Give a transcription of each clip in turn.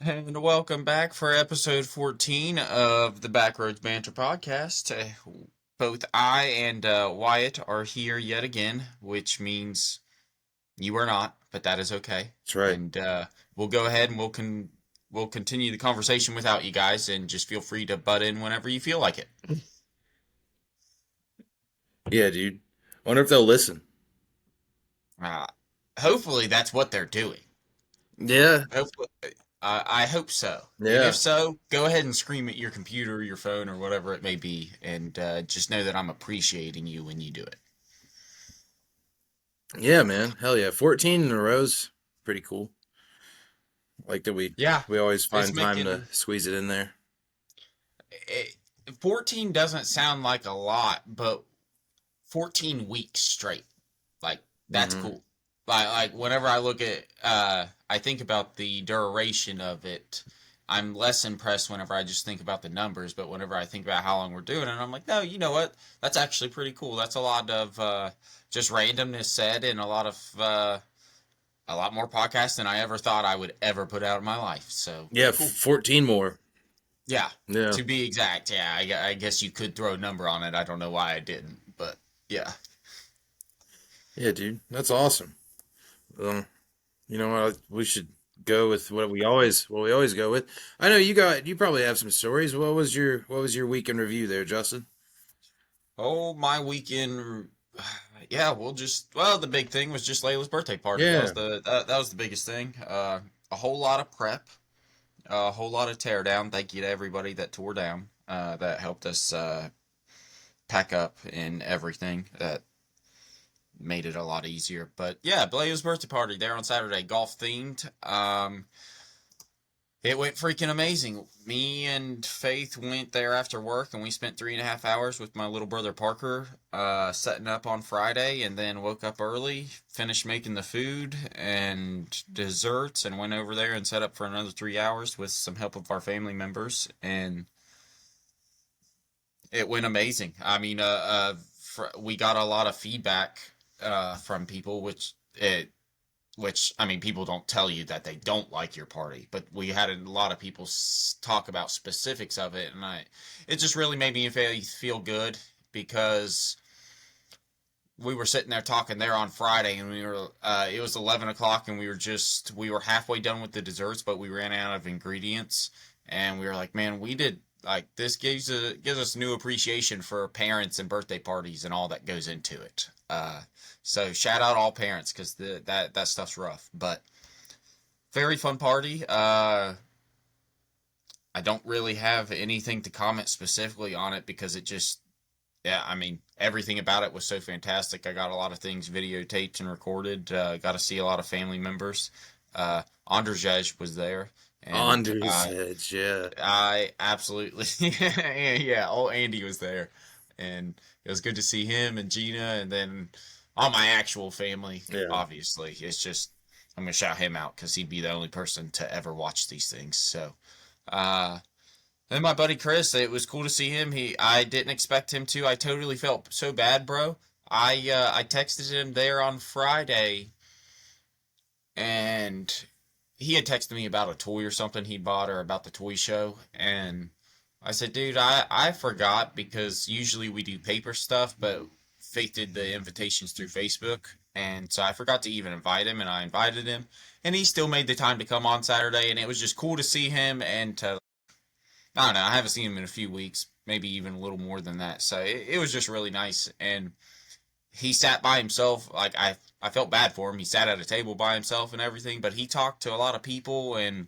And welcome back for episode 14 of the Backroad Banter podcast. Both I and Wyatt are here yet again, which means you are not, but that is okay. That's right. And we'll go ahead and we'll continue the conversation without you guys, and just feel free to butt in whenever you feel like it. Yeah, dude. Wonder if they'll listen. Uh, Hopefully, that's what they're doing. Yeah, Hopefully, I hope so. And if yeah, so, go ahead and scream at your computer or your phone or whatever it may be, and just know that I'm appreciating you when you do it. yeah, man. Hell yeah. 14 in a row's pretty cool. Like that Yeah, we always it's find time to making squeeze it in there. it, 14 doesn't sound like a lot, but 14 weeks straight, like that's Mm-hmm. cool. Like whenever I look at, I think about the duration of it. I'm less impressed whenever I just think about the numbers, but whenever I think about how long we're doing it, I'm like, no, you know what? That's actually pretty cool. That's a lot of just randomness said, and a lot more podcasts than I ever thought I would ever put out in my life. So Yeah, cool. 14 more. Yeah, Yeah. to be exact. Yeah, I guess you could throw a number on it. I don't know why I didn't, but yeah. Yeah, dude. That's awesome. Um, you know what? We should go with what we always go with. I know you probably have some stories. What was your week in review there, Justin? Oh, my weekend. Yeah, well, the big thing was just Layla's birthday party. Yeah. That was the biggest thing. A whole lot of prep, a whole lot of tear down. Thank you to everybody that tore down, that helped us pack up and everything. That made it a lot easier. But yeah, Layla's birthday party there on Saturday, golf themed. It went freaking amazing. Me and Faith went there after work, and we spent 3.5 hours with my little brother Parker, setting up on Friday, and then woke up early, finished making the food and desserts, and went over there and set up for another 3 hours with some help of our family members, and it went amazing. I mean, we got a lot of feedback from people, which I mean, people don't tell you that they don't like your party, but we had a lot of people talk about specifics of it, and it just really made me feel good because we were sitting there talking there on Friday, and it was 11 o'clock, and we were halfway done with the desserts, but we ran out of ingredients, and we were like, man, we did. Like, this gives us new appreciation for parents and birthday parties and all that goes into it. So shout out all parents, because that stuff's rough. But very fun party. I don't really have anything to comment specifically on it because it just, yeah, I mean, everything about it was so fantastic. I got a lot of things videotaped and recorded. Got to see a lot of family members. Andrzej was there, and Anders Edge, yeah. I absolutely, yeah, old Andy was there, and it was good to see him and Gina, and then all my actual family. Yeah. Obviously, it's just I'm gonna shout him out because he'd be the only person to ever watch these things. So, uh, then my buddy Chris, it was cool to see him. I didn't expect him to. I totally felt so bad, bro. I texted him there on Friday, and he had texted me about a toy or something he bought, or about the toy show, and I said, dude, I forgot, because usually we do paper stuff, but Faith did the invitations through Facebook, and so I forgot to even invite him, and I invited him, and he still made the time to come on Saturday, and it was just cool to see him, and to, I don't know, I haven't seen him in a few weeks, maybe even a little more than that, so it was just really nice, and he sat by himself. Like, I felt bad for him. He sat at a table by himself and everything, but he talked to a lot of people, and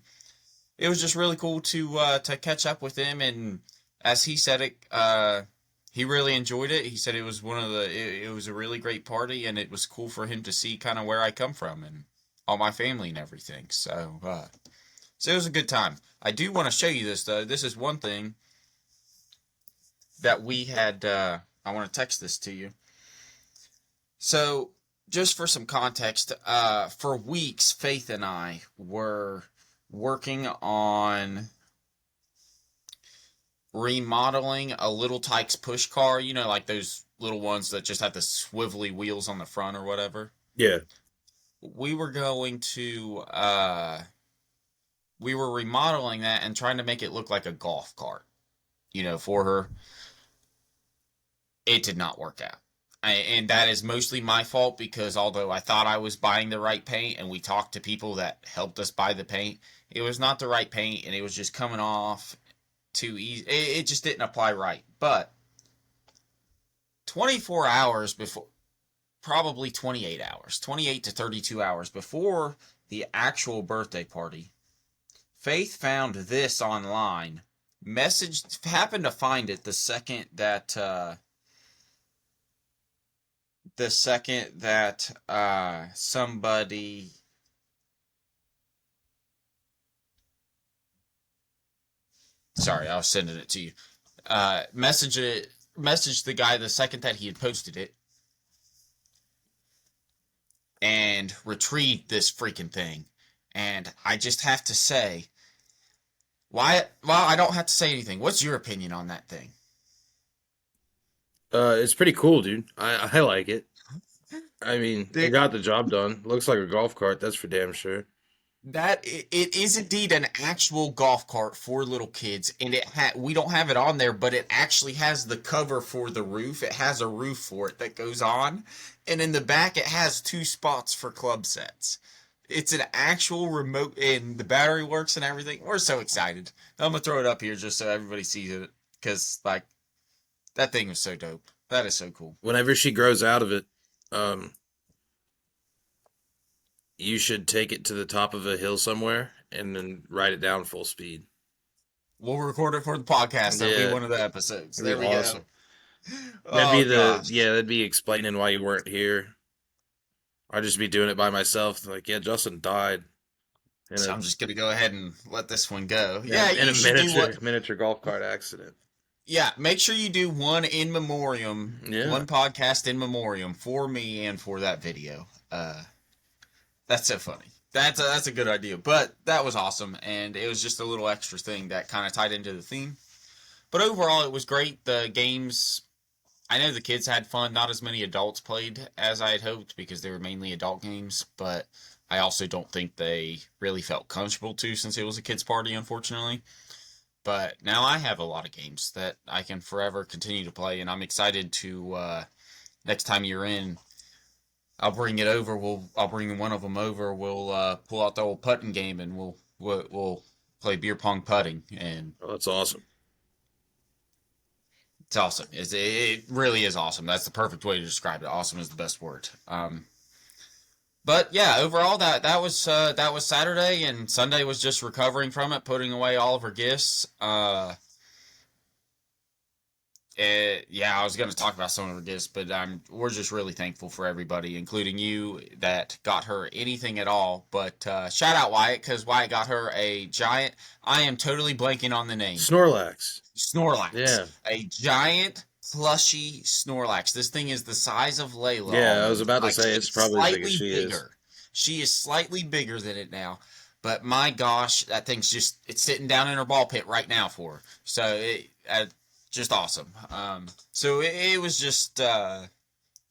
it was just really cool to catch up with him. And as he said it, he really enjoyed it. He said it was it was a really great party, and it was cool for him to see kind of where I come from and all my family and everything. So it was a good time. I do want to show you this though. This is one thing that we had. I want to text this to you. So, just for some context, for weeks, Faith and I were working on remodeling a Little Tikes push car. You know, like those little ones that just have the swivelly wheels on the front or whatever. Yeah. We were going to we were remodeling that and trying to make it look like a golf cart, for her. It did not work out. And that is mostly my fault because although I thought I was buying the right paint and we talked to people that helped us buy the paint, it was not the right paint and it was just coming off too easy. It just didn't apply right. But 24 hours before, probably 28 hours, 28 to 32 hours before the actual birthday party, Faith found this online. Messaged, happened to find it the second that somebody, sorry, I was sending it to you, messaged the guy the second that he had posted it and retrieved this freaking thing. And I just have to say, why? Well, I don't have to say anything. What's your opinion on that thing? It's pretty cool, dude. I like it. I mean, it There, got the job done. Looks like a golf cart, that's for damn sure. it is indeed an actual golf cart for little kids, and we don't have it on there, but it actually has the cover for the roof. It has a roof for it that goes on, and in the back it has two spots for club sets. It's an actual remote, and the battery works and everything. We're so excited. I'm gonna throw it up here just so everybody sees it, because like that thing was so dope. That is so cool. Whenever she grows out of it, um, you should take it to the top of a hill somewhere and then ride it down full speed. We'll record it for the podcast. That'll be Yeah, one of the episodes. it'd There be we go. awesome. Oh gosh. That'd be explaining why you weren't here. I'd just be doing it by myself. Like, yeah, Justin died in So a I'm just gonna go ahead and let this one go. Yeah, in you a should do what? miniature golf cart accident. Yeah, make sure you do one in memoriam, Yeah, one podcast in memoriam for me and for that video. That's so funny. That's a good idea. But that was awesome, and it was just a little extra thing that kind of tied into the theme. But overall, it was great. The games, I know the kids had fun. Not as many adults played as I had hoped because they were mainly adult games, but I also don't think they really felt comfortable to since it was a kids' party, unfortunately. But now I have a lot of games that I can forever continue to play, and I'm excited to next time you're in, I'll bring it over. I'll bring one of them over. We'll pull out the old putting game, and we'll play beer pong putting, and oh, that's awesome. it's awesome. It really is awesome. That's the perfect way to describe it. Awesome is the best word. But yeah, overall that was Saturday, and Sunday was just recovering from it, putting away all of her gifts. Yeah, I was going to talk about some of her gifts, but we're just really thankful for everybody, including you, that got her anything at all. But shout out Wyatt, because Wyatt got her a giant. I am totally blanking on the name. Snorlax. Snorlax, Yeah, a giant plushy Snorlax. This thing is the size of Layla yeah. I was almost. about to Like say it's she's probably as big as slightly she is. bigger. She is slightly bigger than it now. But my gosh, that thing's it's sitting down in her ball pit right now for her. So just awesome. So it was just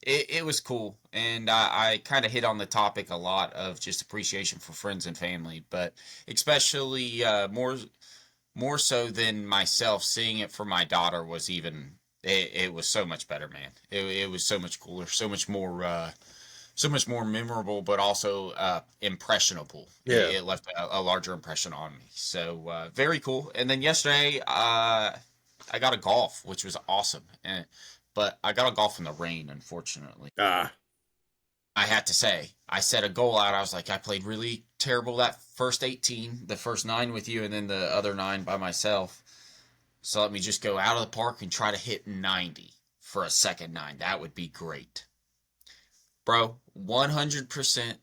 it was cool, and I kind of hit on the topic a lot of just appreciation for friends and family, but especially more so than myself, seeing it for my daughter was even it was so much better, man. It was so much cooler, so much more memorable, but also impressionable. Yeah. It left a larger impression on me. So very cool. And then yesterday, I got a golf, which was awesome. But I got a golf in the rain, unfortunately. Ah, I had to say, I set a goal out. I was like, I played really terrible that first 18, the first 9 with you, and then the other 9 by myself. So let me just go out of the park and try to hit 90 for a second 9. That would be great. Bro, 100%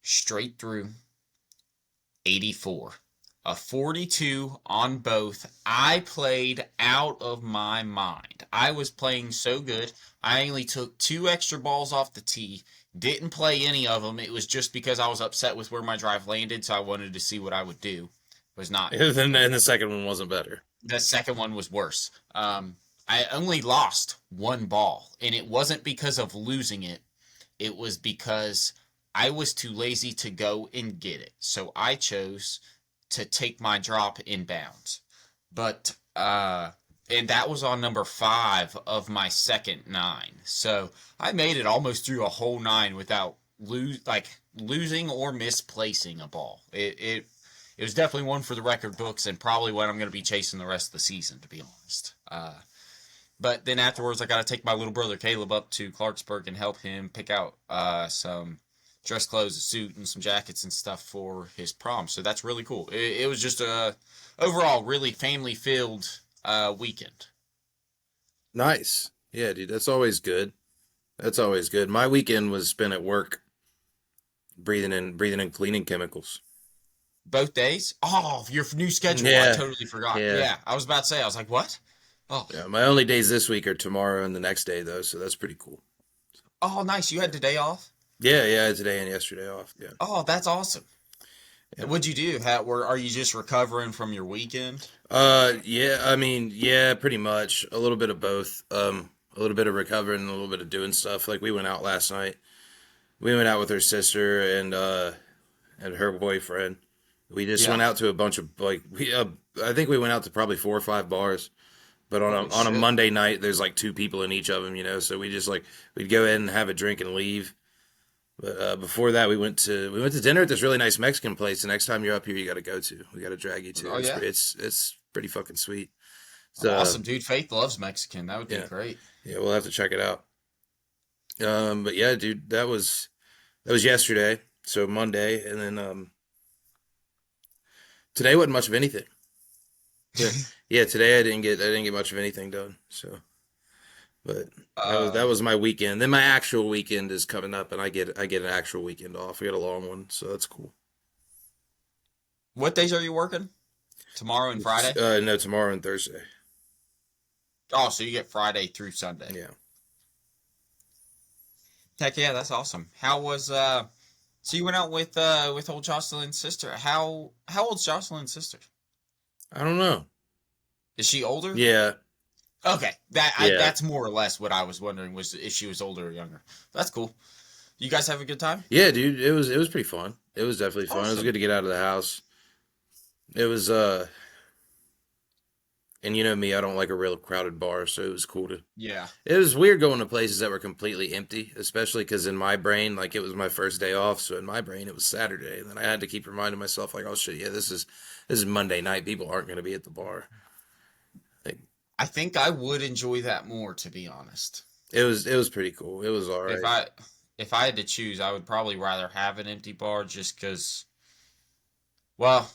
straight through 84. A 42 on both. I played out of my mind. I was playing so good. I only took 2 extra balls off the tee. Didn't play any of them. It was just because I was upset with where my drive landed, so I wanted to see what I would do. It was not. and the second one wasn't better. The second one was worse. I only lost 1 ball, and it wasn't because of losing it. It was because I was too lazy to go and get it. So I chose to take my drop inbounds. But and that was on number 5 of my second 9. So I made it almost through a whole 9 without losing or misplacing a ball. It was definitely one for the record books, and probably what I'm going to be chasing the rest of the season, to be honest. But then afterwards, I got to take my little brother Caleb up to Clarksburg and help him pick out some dress clothes, a suit, and some jackets and stuff for his prom. So that's really cool. It was just a overall really family filled weekend. Nice. Yeah, dude, that's always good. That's always good. My weekend was spent at work breathing in cleaning chemicals. Both days. Oh, your new schedule! I Yeah. totally forgot. Yeah. Yeah, I was about to say. I was like, what? Oh, Yeah, my only days this week are tomorrow and the next day though, so that's pretty cool. oh, nice. You had today off. Yeah, yeah, I had today and yesterday off. Yeah. Oh, that's awesome. Yeah. What'd you do? Are you just recovering from your weekend? Yeah, I mean, yeah, pretty much. A little bit of both. A little bit of recovering, a little bit of doing stuff. Like we went out last night. We went out with her sister and her boyfriend. We just Yeah. went out to a bunch of I think we went out to probably 4 or 5 bars. But on Holy a shit. Monday night, there's like 2 people in each of them, you know. So we just like we'd go in and have a drink and leave. But before that, we went to dinner at this really nice Mexican place. The next time you're up here, you got to go to. We got to drag you to. Oh yeah. It's pretty fucking sweet. So Awesome, dude. Faith loves Mexican. That would be yeah, great. yeah, we'll have to check it out. But yeah, dude, that was yesterday. So Monday, and then today wasn't much of anything. Yeah, yeah. Today I didn't get much of anything done. So, but that uh, was my weekend. Then my actual weekend is coming up, and I get an actual weekend off. I get a long one, so that's cool. what days are you working? Tomorrow and Friday? No, tomorrow and Thursday. Oh, so you get Friday through Sunday. Yeah, Heck yeah, that's awesome. How was so you went out with old Jocelyn's sister. How old's Jocelyn's sister? I don't know. Is she older? Yeah, Okay. yeah, That's more or less what I was wondering, was if she was older or younger. That's cool. You guys have a good time? yeah, dude. It was pretty fun. It was definitely fun. It was Awesome. good to get out of the house. It was and you know me, I don't like a real crowded bar, so it was cool to. Yeah. It was weird going to places that were completely empty, especially because in my brain, like it was my first day off, so in my brain it was Saturday, and then I had to keep reminding myself, like, oh shit, yeah, this is Monday night. People aren't going to be at the bar. Like I think I would enjoy that more, to be honest. it was pretty cool. It was all If right. I if I had to choose, I would probably rather have an empty bar just because, well,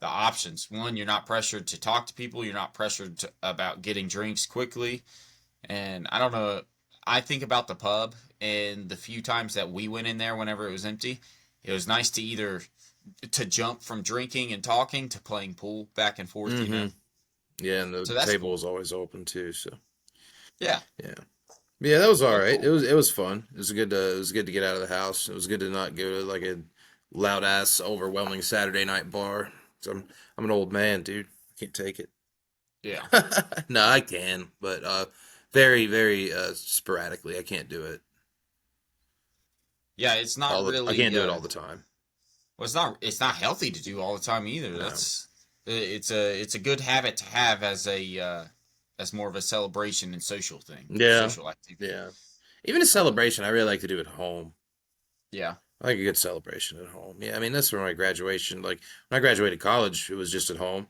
the options. One, you're not pressured to talk to people. You're not pressured about getting drinks quickly. And I don't know. I think about the pub and the few times that we went in there whenever it was empty. It was nice to either to jump from drinking and talking to playing pool back and forth, you Mm-hmm. know. Yeah, and the So that's table cool. was always open too. So Yeah. yeah, yeah, that was all Well, right. cool. It was fun. It was good to get out of the house. It was good to not go to like a loud ass, overwhelming Saturday night bar. So I'm an old man, dude. I can't take it. Yeah. No, I can, but very sporadically. I can't do it Yeah, it's not I can't really do it all the time. well, it's not healthy to do all the time either. No. It's a good habit to have as more of a celebration and Yeah, social activity. yeah. Even a celebration, I really like to do at home. Yeah. I like a good celebration at home. Yeah, I mean that's where my graduation. Like when I graduated college, it was just at home.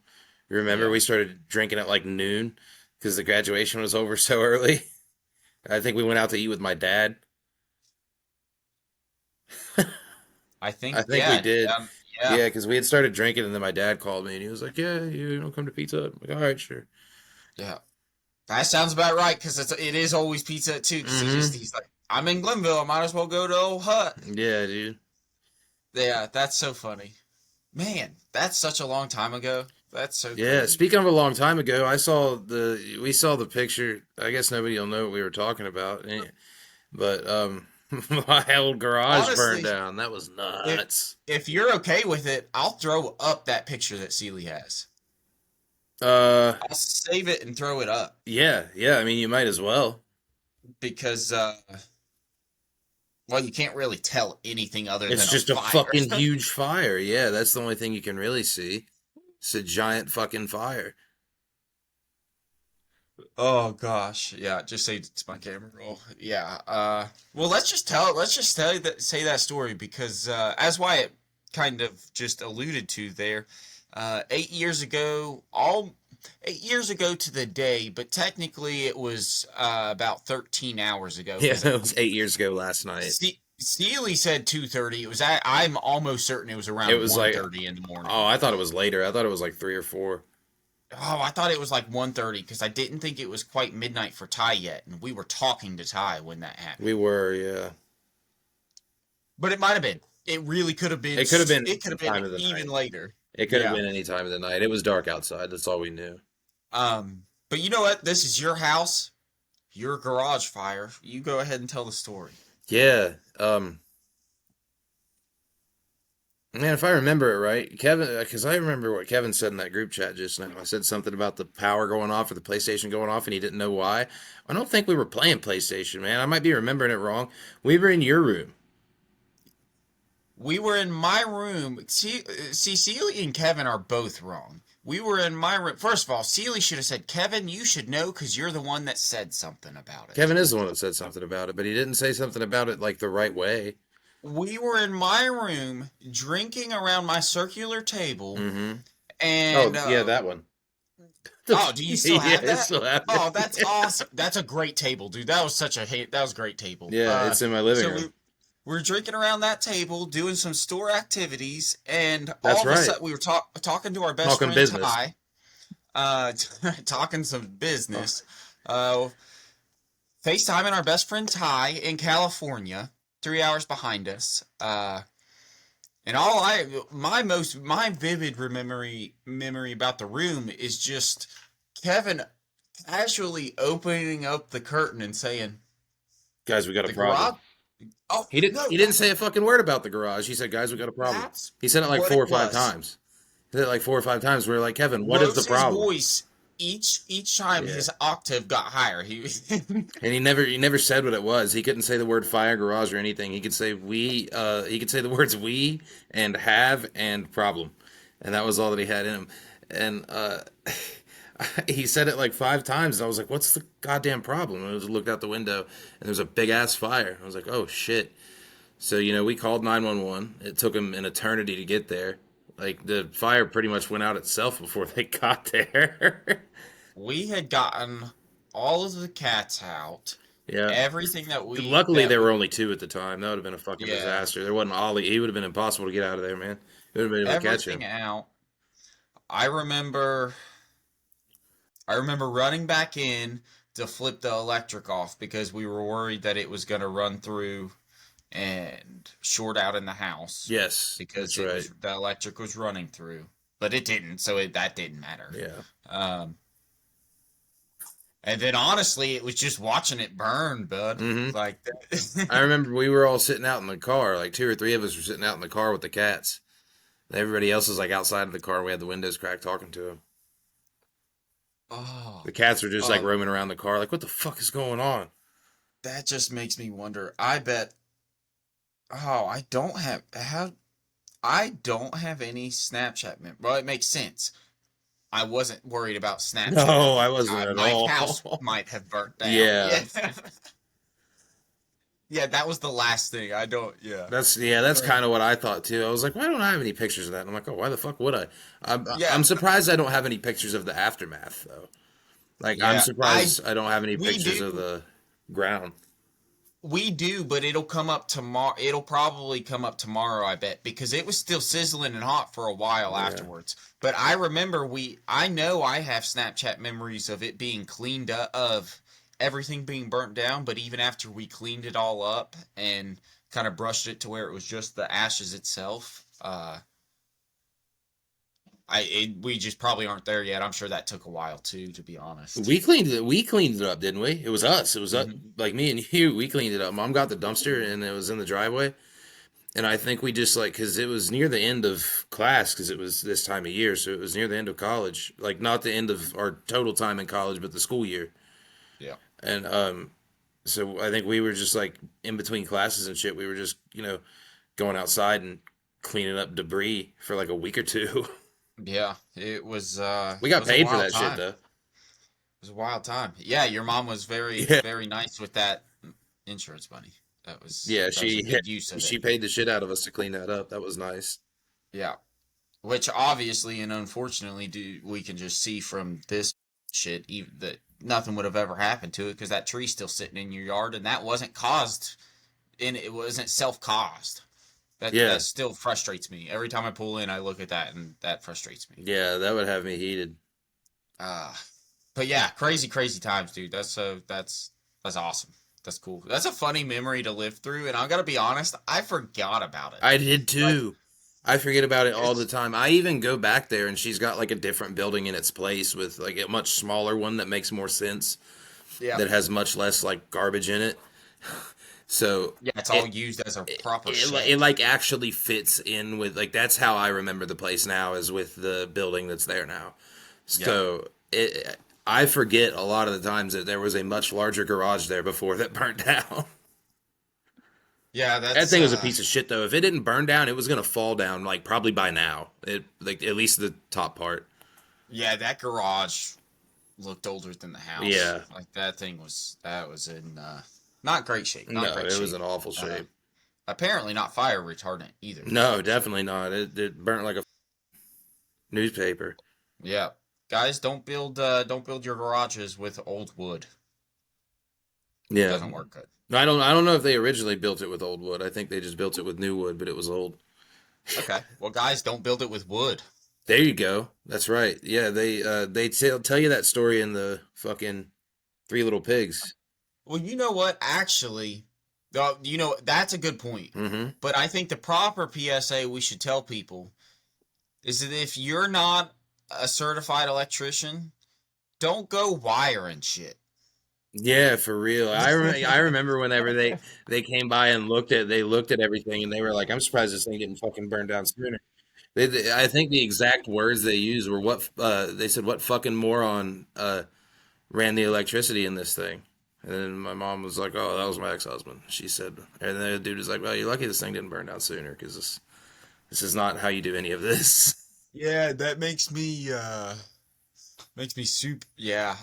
You remember Yeah. we started drinking at like noon because the graduation was over so early. I think we went out to eat with my dad. I think I think we yeah, did. yeah. Yeah, because we had started drinking, and then my dad called me, and he was like, "Yeah, you don't come to pizza." I'm like, "All right, sure." Yeah. That sounds about right because it is always pizza too. Because Mm-hmm. he's like, I'm in Glenville. I might as well go to Old Hut. Yeah, dude. Yeah, that's so funny. Man, that's such a long time ago. That's so Yeah. crazy. Speaking of a long time ago, we saw the picture. I guess nobody will know what we were talking about, but my old garage burned Honestly, down. That was if nuts. if you're okay with it, I'll throw up that picture that Sealy has. Uh, I'll save it and throw it up yeah, yeah. I mean, you might as well. because Well, you can't really tell anything other It's than a just a fire. fucking huge fire. Yeah, that's the only thing you can really see. It's a giant fucking fire. Oh gosh, yeah. Just say it's my camera roll. Yeah. Well, let's just tell you that say that story because as Wyatt kind of just alluded to there, 8 years ago, all 8 years ago to the day, but technically it was about 13 hours ago Yeah, because it was 8 years ago last night. Steely said 2:30. It was I'm almost certain it was It around was one like, thirty in the oh, morning. I thought it was later. I thought it was like 3 or 4. Oh, I thought it was like 1:30 because I didn't think it was quite midnight for Ty yet, and we were talking to Ty when that We happened. were, yeah. But it might have been. It really could have been. It could have been It could any have been time of the even night. later. It could have Yeah. been any time of the night. It was dark outside. That's all we knew. But you know what? This is your house, your garage fire. You go ahead and tell the story. Yeah. Man, if I remember it right, Kevin, because I remember what Kevin said in that group chat just now. I said something about the power going off or the PlayStation going off, and he didn't know why. I don't think we were playing PlayStation, man. I might be remembering it wrong. We were in your room. We were in my room. See, Seely and Kevin are both wrong. We were in my room. First of all, Seely should have said, Kevin, you should know because you're the one that said something about it. Kevin is the one that said something about it, but he didn't say something about it like the right way. We were in my room drinking around my circular table, Mm-hmm. and Oh, yeah, that one. oh, do you still Yeah, have it's that? still happening. Oh, that's awesome. That's a great table, dude. That was such a that was a great table. Yeah, it's in my living So room. we're drinking around that table, doing some store activities, and That's all of a right. sudden we were talking to our best Talking friend business. Ty, uh, talking some business, uh, FaceTiming our best friend Ty in California, 3 hours behind us. And my vivid memory about the room is just Kevin casually opening up the curtain and saying, Guys, we got a "The problem. garage." Oh He didn't. no, He didn't say a fucking word about the garage. He said, "Guys, we got a problem." that's He said it like what four it or five was. times. He said it like 4 or 5 times. We were like, Kevin, what is the Rose his problem? voice each time Yeah. his octave got higher. He And he never said what it was. He couldn't say the word fire garage or anything. He could say we. He could say the words we and have and problem, and that was all that he had in him. And he said it like 5 times. And I was like, "What's the goddamn problem?" And I just looked out the window, and there was a big ass fire. I was like, "Oh shit!" So we called 911. It took them an eternity to get there. Like the fire pretty much went out itself before they got there. we had gotten all of the cats out, Yeah. everything that Luckily, there were only two at the time. That would have been a fucking yeah, disaster. There wasn't Ollie. He would have been impossible to get out of there, man. He would have been able to catch everything him. out. I remember I remember running back in to flip the electric off because we were worried that it was going to run through and short out in the house Yes, because that's it right. was the electric was running through, but it didn't, so that didn't matter. Yeah. Um, and then honestly, it was just watching it burn, bud. Hmm. Like, I remember we were all sitting out in the car. Like 2 or 3 of us were sitting out in the car with the cats. Everybody else was like outside of the car. We had the windows cracked talking to them. oh, The cats were just like oh, roaming around the car, like, what the fuck is going on? that just makes me wonder. I bet. Oh, I don't have any Snapchat mem. Well, it makes sense. I wasn't worried about Snapchat No, at I the wasn't time. at My house all. might have burnt down. Yeah. Yeah. Yeah, that was the last thing. I don't, yeah. That's Uh, kind of what I thought too. I was like, why don't I have any pictures of that? And I'm like, oh, why the fuck would I? I'm Yeah, surprised I don't have any pictures of the aftermath though. Like I'm yeah. surprised I don't have any We pictures of do, the ground. we do, but it'll come up tomorrow. It'll probably come up tomorrow, I bet, because it was still sizzling and hot for a while Yeah. afterwards. But I remember I know I have Snapchat memories of it being cleaned up, of everything being burnt down. But even after we cleaned it all up and kind of brushed it to where it was just the ashes itself, we just probably aren't there yet. I'm sure that took a while too, to be honest. We cleaned it up, didn't we? It was us. It was us, Hmm. like me and you. We cleaned it up. Mom got the dumpster and it was in the driveway. And I think we just like because it was near the end of class because it was this time of year, so it was near the end of college. Like not the end of our total time in college, but the school year. Yeah. And So I think we were just like in between classes and shit. We were just going outside and cleaning up debris for like a week or two. Yeah, We it got was a paid for wild that shit time. though. It was a wild time. Yeah, your mom was very, Yeah, very nice with that insurance money. yeah. That was a She good use of it. she paid the shit out of us to clean that up. That was nice. Yeah. Which obviously and unfortunately we can just see from this shit even that nothing would have ever happened to it because that tree's still sitting in your yard and that wasn't caused and it wasn't self-caused. Yeah, That still frustrates me. Every time I pull in, I look at that and that frustrates me. yeah. That would have me heated. Uh but yeah, crazy, crazy times, dude. That's awesome. That's cool. That's a funny memory to live through, and I gotta be honest, I forgot about it. I did Like too. I forget about it all the it's time. I even go back there and she's got like a different building in its place with like a much smaller one that makes more sense, yeah. that has much less like garbage in it. So Yeah, it's all it used as a it, proper it shed. like actually fits in with like that's how I remember the place now is with the building that's there now. Yeah. So I forget a lot of the times that there was a much larger garage there before that burnt down. Yeah, That that's thing was a piece of shit though. If it didn't burn down, it was gonna fall down like probably by now. It like at least the top part. yeah, that garage looked older than the house. Yeah. Like that was in not great shape, not No, great it was shape. in awful Uh shape. apparently not fire retardant either. No, definitely not. It burnt like a newspaper. Yeah. Guys, don't build your garages with old wood. Yeah. Doesn't work good. I don't know if they originally built it with old wood. I think they just built it with new wood, but it was old. Okay. Well, guys, don't build it with wood. There you go. That's right. Yeah, they tell you that story in the fucking Three Little Pigs. Well, you know what? Actually, that's a good point. Mm-hmm. But I think the proper PSA we should tell people is that if you're not a certified electrician, don't go wiring shit. Yeah, for real. I remember whenever they came by and they looked at everything and they were like, "I'm surprised this thing didn't fucking burn down sooner." I think the exact words they used were they said what fucking moron ran the electricity in this thing. And then my mom was like, "Oh, that was my ex-husband." She said, and then the dude was like, "Well, you're lucky this thing didn't burn down sooner because this is not how you do any of this." Yeah, that makes me soup. Yeah,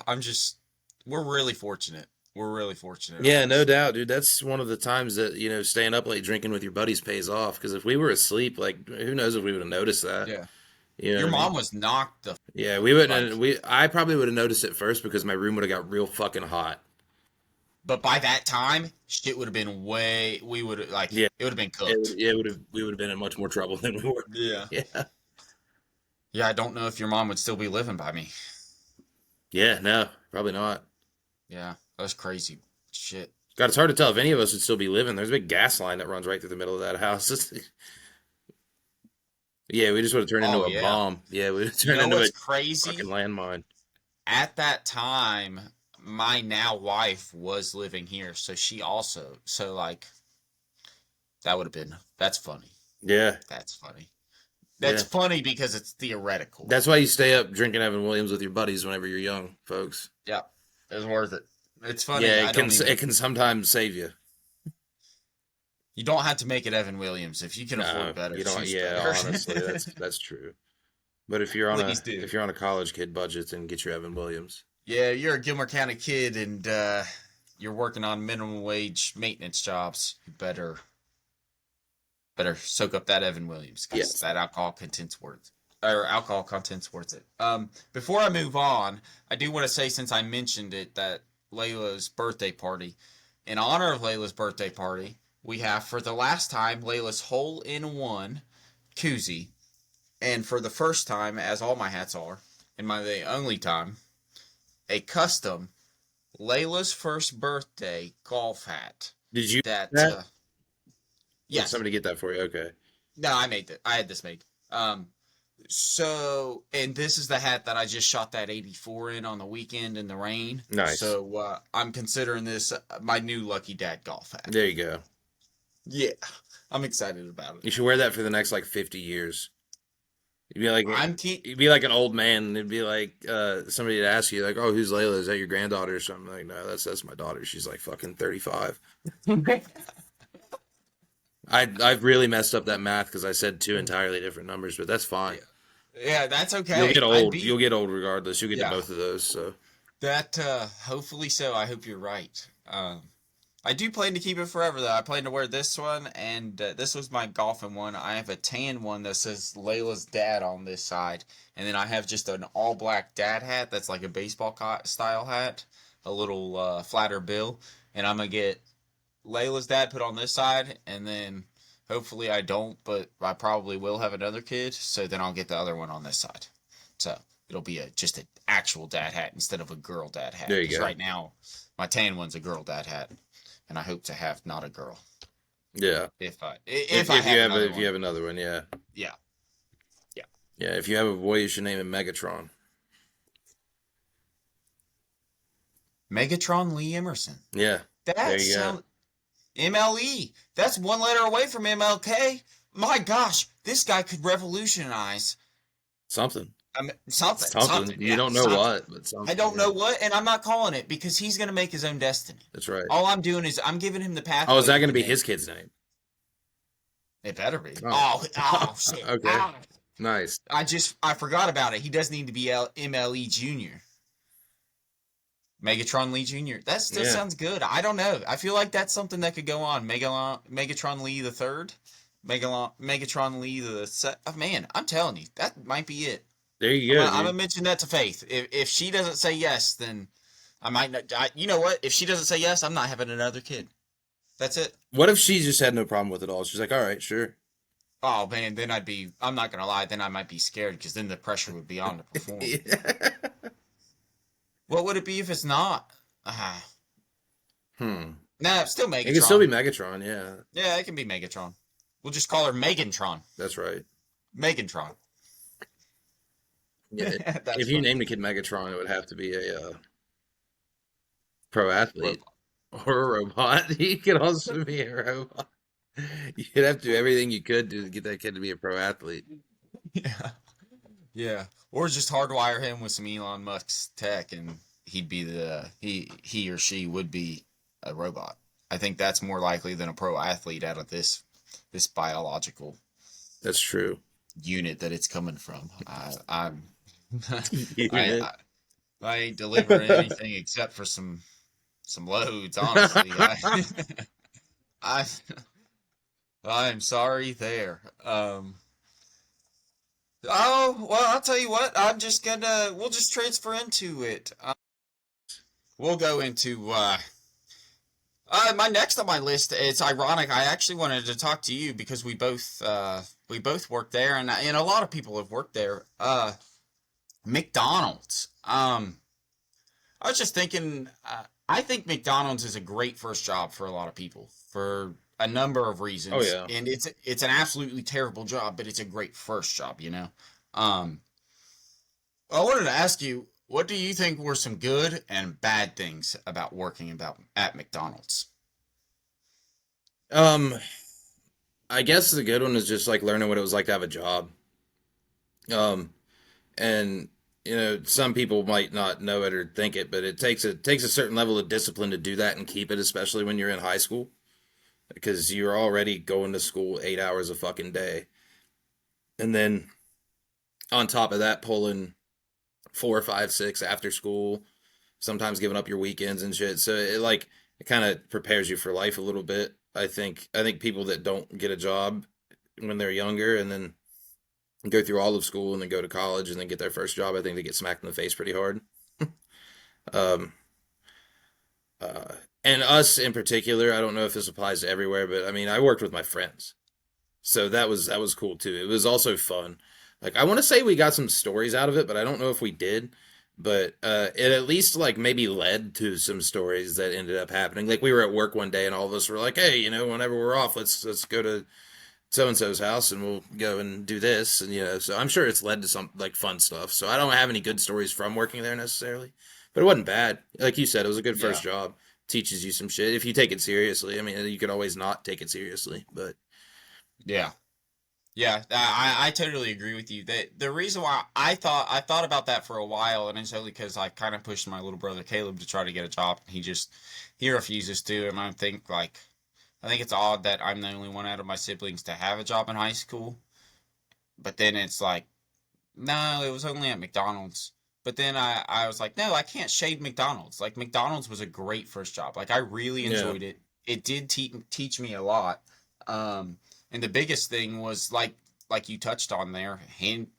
we're really fortunate. We're really fortunate on Yeah, no this. doubt, dude. That's one of the times that, staying up late drinking with your buddies pays off. Because if we were asleep, like, who knows if we would have noticed that? Yeah. You know Your what I mean? mom was knocked the Yeah, we wouldn't. like I probably would have noticed it first because my room would have got real fucking hot. but by that time, shit would have been we would have Yeah, it would have been cooked. it would have. We would have been in much more trouble than we were. Yeah. Yeah. Yeah, I don't know if your mom would still be living by me. Yeah. No, probably not. Yeah, that's crazy. Shit. God, it's hard to tell if any of us would still be living. There's a big gas line that runs right through the middle of that house. Yeah, we just would have turned into Oh a yeah. bomb. Yeah, we would have You turned know into a what's fucking crazy? landmine. At that time, my now wife was living here, so she also that would have been that's funny. Yeah. That's funny. That's Yeah. funny because it's theoretical. That's why you stay up drinking Evan Williams with your buddies whenever you're young, folks. Yeah. It's worth it. It's funny. Yeah, I don't even it can sometimes save you. you don't have to make it Evan Williams. If you can afford No, better, you don't. choose Yeah, better. honestly, that's true. But Please do. if you're on a college kid budget, then get your Evan Williams. Yeah, you're a Gilmer County kid and you're working on minimum wage maintenance jobs. You better soak up that Evan Williams because Yes. that alcohol content's worth it. Before I move on, I do want to say since I mentioned it that Layla's birthday party, in honor of Layla's birthday party, we have for the last time Layla's hole-in-one koozie, and for the first time, as all my hats are, and the only time, a custom Layla's first birthday golf hat. Did you That that? Did yes, somebody get that for you? Okay. no, I made it. I had this made. So, and this is the hat that I just shot that 84 in on the weekend in the rain. Nice. So, I'm considering this my new Lucky Dad golf hat. There you go. Yeah, I'm excited about it. You should wear that for the next like 50 years. You'd be like I'm keep. you'd be like an old man, and it'd be like somebody to ask you like, "Oh, who's Layla? Is that your granddaughter or something?" Like, no, that's my daughter. She's like fucking 35. I've really messed up that math because I said two entirely different numbers, but that's fine. Yeah, yeah, that's You'll okay. get I'd old. You'll be. get old regardless. You'll get to Yeah, both of those. So that. Hopefully so. I hope you're right. I do plan to keep it forever though. I plan to wear this one, and this was my golfing one. I have a tan one that says Layla's dad on this side, and then I have just an all black dad hat that's like a baseball style hat, a little flatter bill, and I'm gonna get Layla's dad put on this side, and then hopefully I don't, but I probably will have another kid, so then I'll get the other one on this side. So it'll be just an actual dad hat instead of a girl dad hat, there you because go. right now my tan one's a girl dad hat, and I hope to have not a girl Yeah. if I have another If you one. have another one, yeah, Yeah, yeah. yeah. If you have a boy, you should name him Megatron. Megatron Lee Emerson. Yeah. There That you go. sounds MLE. That's one letter away from MLK. My gosh, this guy could revolutionize. Something. Something, Something. You yeah, don't know something. what, but I something. don't Yeah. know what, and I'm not calling it because he's gonna make his own destiny. That's right. All I'm doing is I'm giving him the Oh, is pathway that to going to the be name. his kid's name? It better be. Oh. Oh, shit. Okay. Nice. I forgot about it. He does need to be MLE Junior. Megatron Lee Jr. That still Yeah. sounds good. I don't know. I feel like that's something that could go on. Megatron Lee the third, Megatron Lee oh, man, I'm telling you, that might be it. There you go, I'm gonna dude. mention that to Faith. If she doesn't say yes, then I might not. You know what? If she doesn't say yes, I'm not having another kid. That's it. What if she just had no problem with it all? She's like, all right, sure. Oh man, then I'd be. I'm not gonna lie. Then I might be scared because then the pressure would be on to perform. What would it be if it's not? Hmm. Nah, still It can still be Megatron. Megatron. Yeah, Yeah, it can be Megatron. We'll just call her Megantron. that's right. Megantron. Yeah. That's If you funny. named a kid Megatron, it would have to be a pro athlete Robot. or a robot. He could also be a robot. You'd have to do everything you could to get that kid to be a pro athlete. Yeah. Yeah. Or just hardwire him with some Elon Musk's tech and he'd be he or she would be a robot. I think that's more likely than a pro athlete out of this biological That's true. unit that it's coming from. I'm I, Unit. I I ain't delivering anything except for some loads, honestly. I I'm sorry there. Oh, well, I'll tell you what. We'll just transfer into it. We'll go into, my next on my list. It's ironic. I actually wanted to talk to you because we both work there and a lot of people have worked there. McDonald's. I was just thinking, I think McDonald's is a great first job for a lot of people for a number of Oh reasons, yeah. and it's an absolutely terrible job, but it's a great first job, you know. Um, I wanted to ask you, what do you think were some good and bad things about working about at McDonald's? Um, I guess the good one is just like learning what it was like to have a job. Um, and some people might not know it or think it, but it takes a certain level of discipline to do that and keep it, especially when you're in high school, because you're already going to school 8 hours a fucking day, and then on top of that, pulling four, five, six after school, sometimes giving up your weekends and shit. So it kind of prepares you for life a little bit. I think people that don't get a job when they're younger and then go through all of school and then go to college and then get their first job, I think they get smacked in the face pretty hard. Um, uh, and us in particular, I don't know if this applies to everywhere, but I mean, I worked with my friends, so that was cool too. It was also fun. Like I want to say we got some stories out of it, but I don't know if we did. But it at least like maybe led to some stories that ended up happening. Like we were at work one day and all of us were like, "Hey, whenever we're off, let's go to so and so's house and we'll go and do this." And so I'm sure it's led to some like fun stuff. So I don't have any good stories from working there necessarily, but it wasn't bad. Like you said, it was a good first Yeah, job. Teaches you some shit if you take it seriously. I mean, you could always not take it seriously, but yeah, Yeah, I totally agree with you. The reason why I thought about that for a while, and it's only because I kind of pushed my little brother Caleb to try to get a job, and he refuses to, and I think it's odd that I'm the only one out of my siblings to have a job in high school. But then it's like, no, it was only at McDonald's. But then I was like, no, I can't shade McDonald's. Like McDonald's was a great first job. Like I really Yeah. enjoyed it. It did teach me a lot. And the biggest thing was like you touched on there,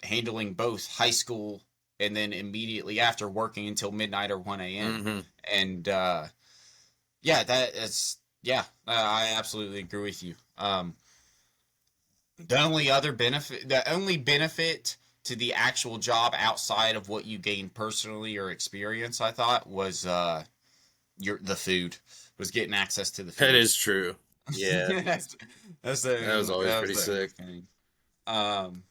handling both high school and then immediately after working until midnight or 1 a.m. Hmm. And yeah, that is yeah, I absolutely agree with you. The only benefit to the actual job outside of what you gained personally or experience, I thought, was the food, was getting access to the That food. is true. Yeah, that's that was always that was pretty the only sick. thing. Um,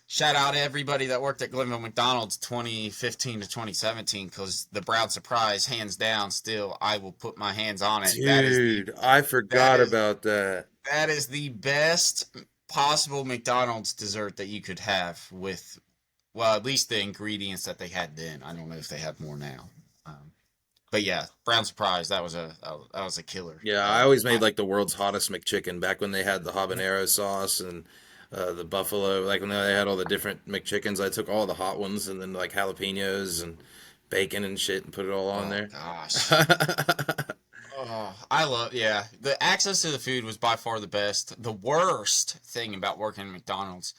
Shout out to everybody that worked at Glenville McDonald's 2015 to 2017 because the Brown Surprise, hands down, still I will put my hands on it. Dude, I That forgot is about that. that is the best possible McDonald's dessert that you could have with, well, at least the ingredients that they had then. I don't know if they have more now. But yeah, Brown Surprise, that was a killer. Yeah, I always made like the world's hottest McChicken back when they had the habanero sauce and the buffalo. Like when they had all the different McChickens, I took all the hot ones and then like jalapenos and bacon and shit and put it all on Oh there. gosh. Oh, yeah. The access to the food was by far the best. The worst thing about working at McDonald's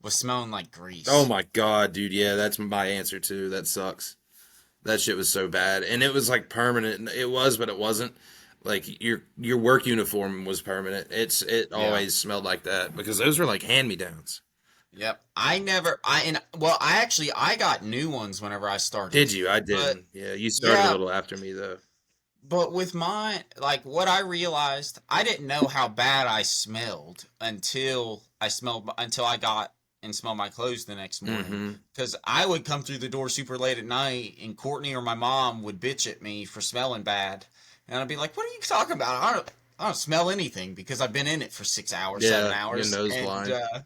was smelling like Oh grease. my God, dude. Yeah, that's my answer too. That sucks. That shit was so bad, and it was like permanent. It was, but it wasn't. Like your work uniform was permanent. It Yeah. always smelled like that because those were like hand me downs. Yep. I never I and well, I got new ones whenever I started. Did you? I But didn't. Yeah, you started a yeah, little after me though. but with mine, like what I realized, I didn't know how bad I smelled until I got and smelled my clothes the next morning. Mm-hmm. Because I would come through the door super late at night, and Courtney or my mom would bitch at me for smelling bad, and I'd be like, "What are you talking about? I don't smell anything because I've been in it for 6 hours, seven Yeah, your hours." nose And blind.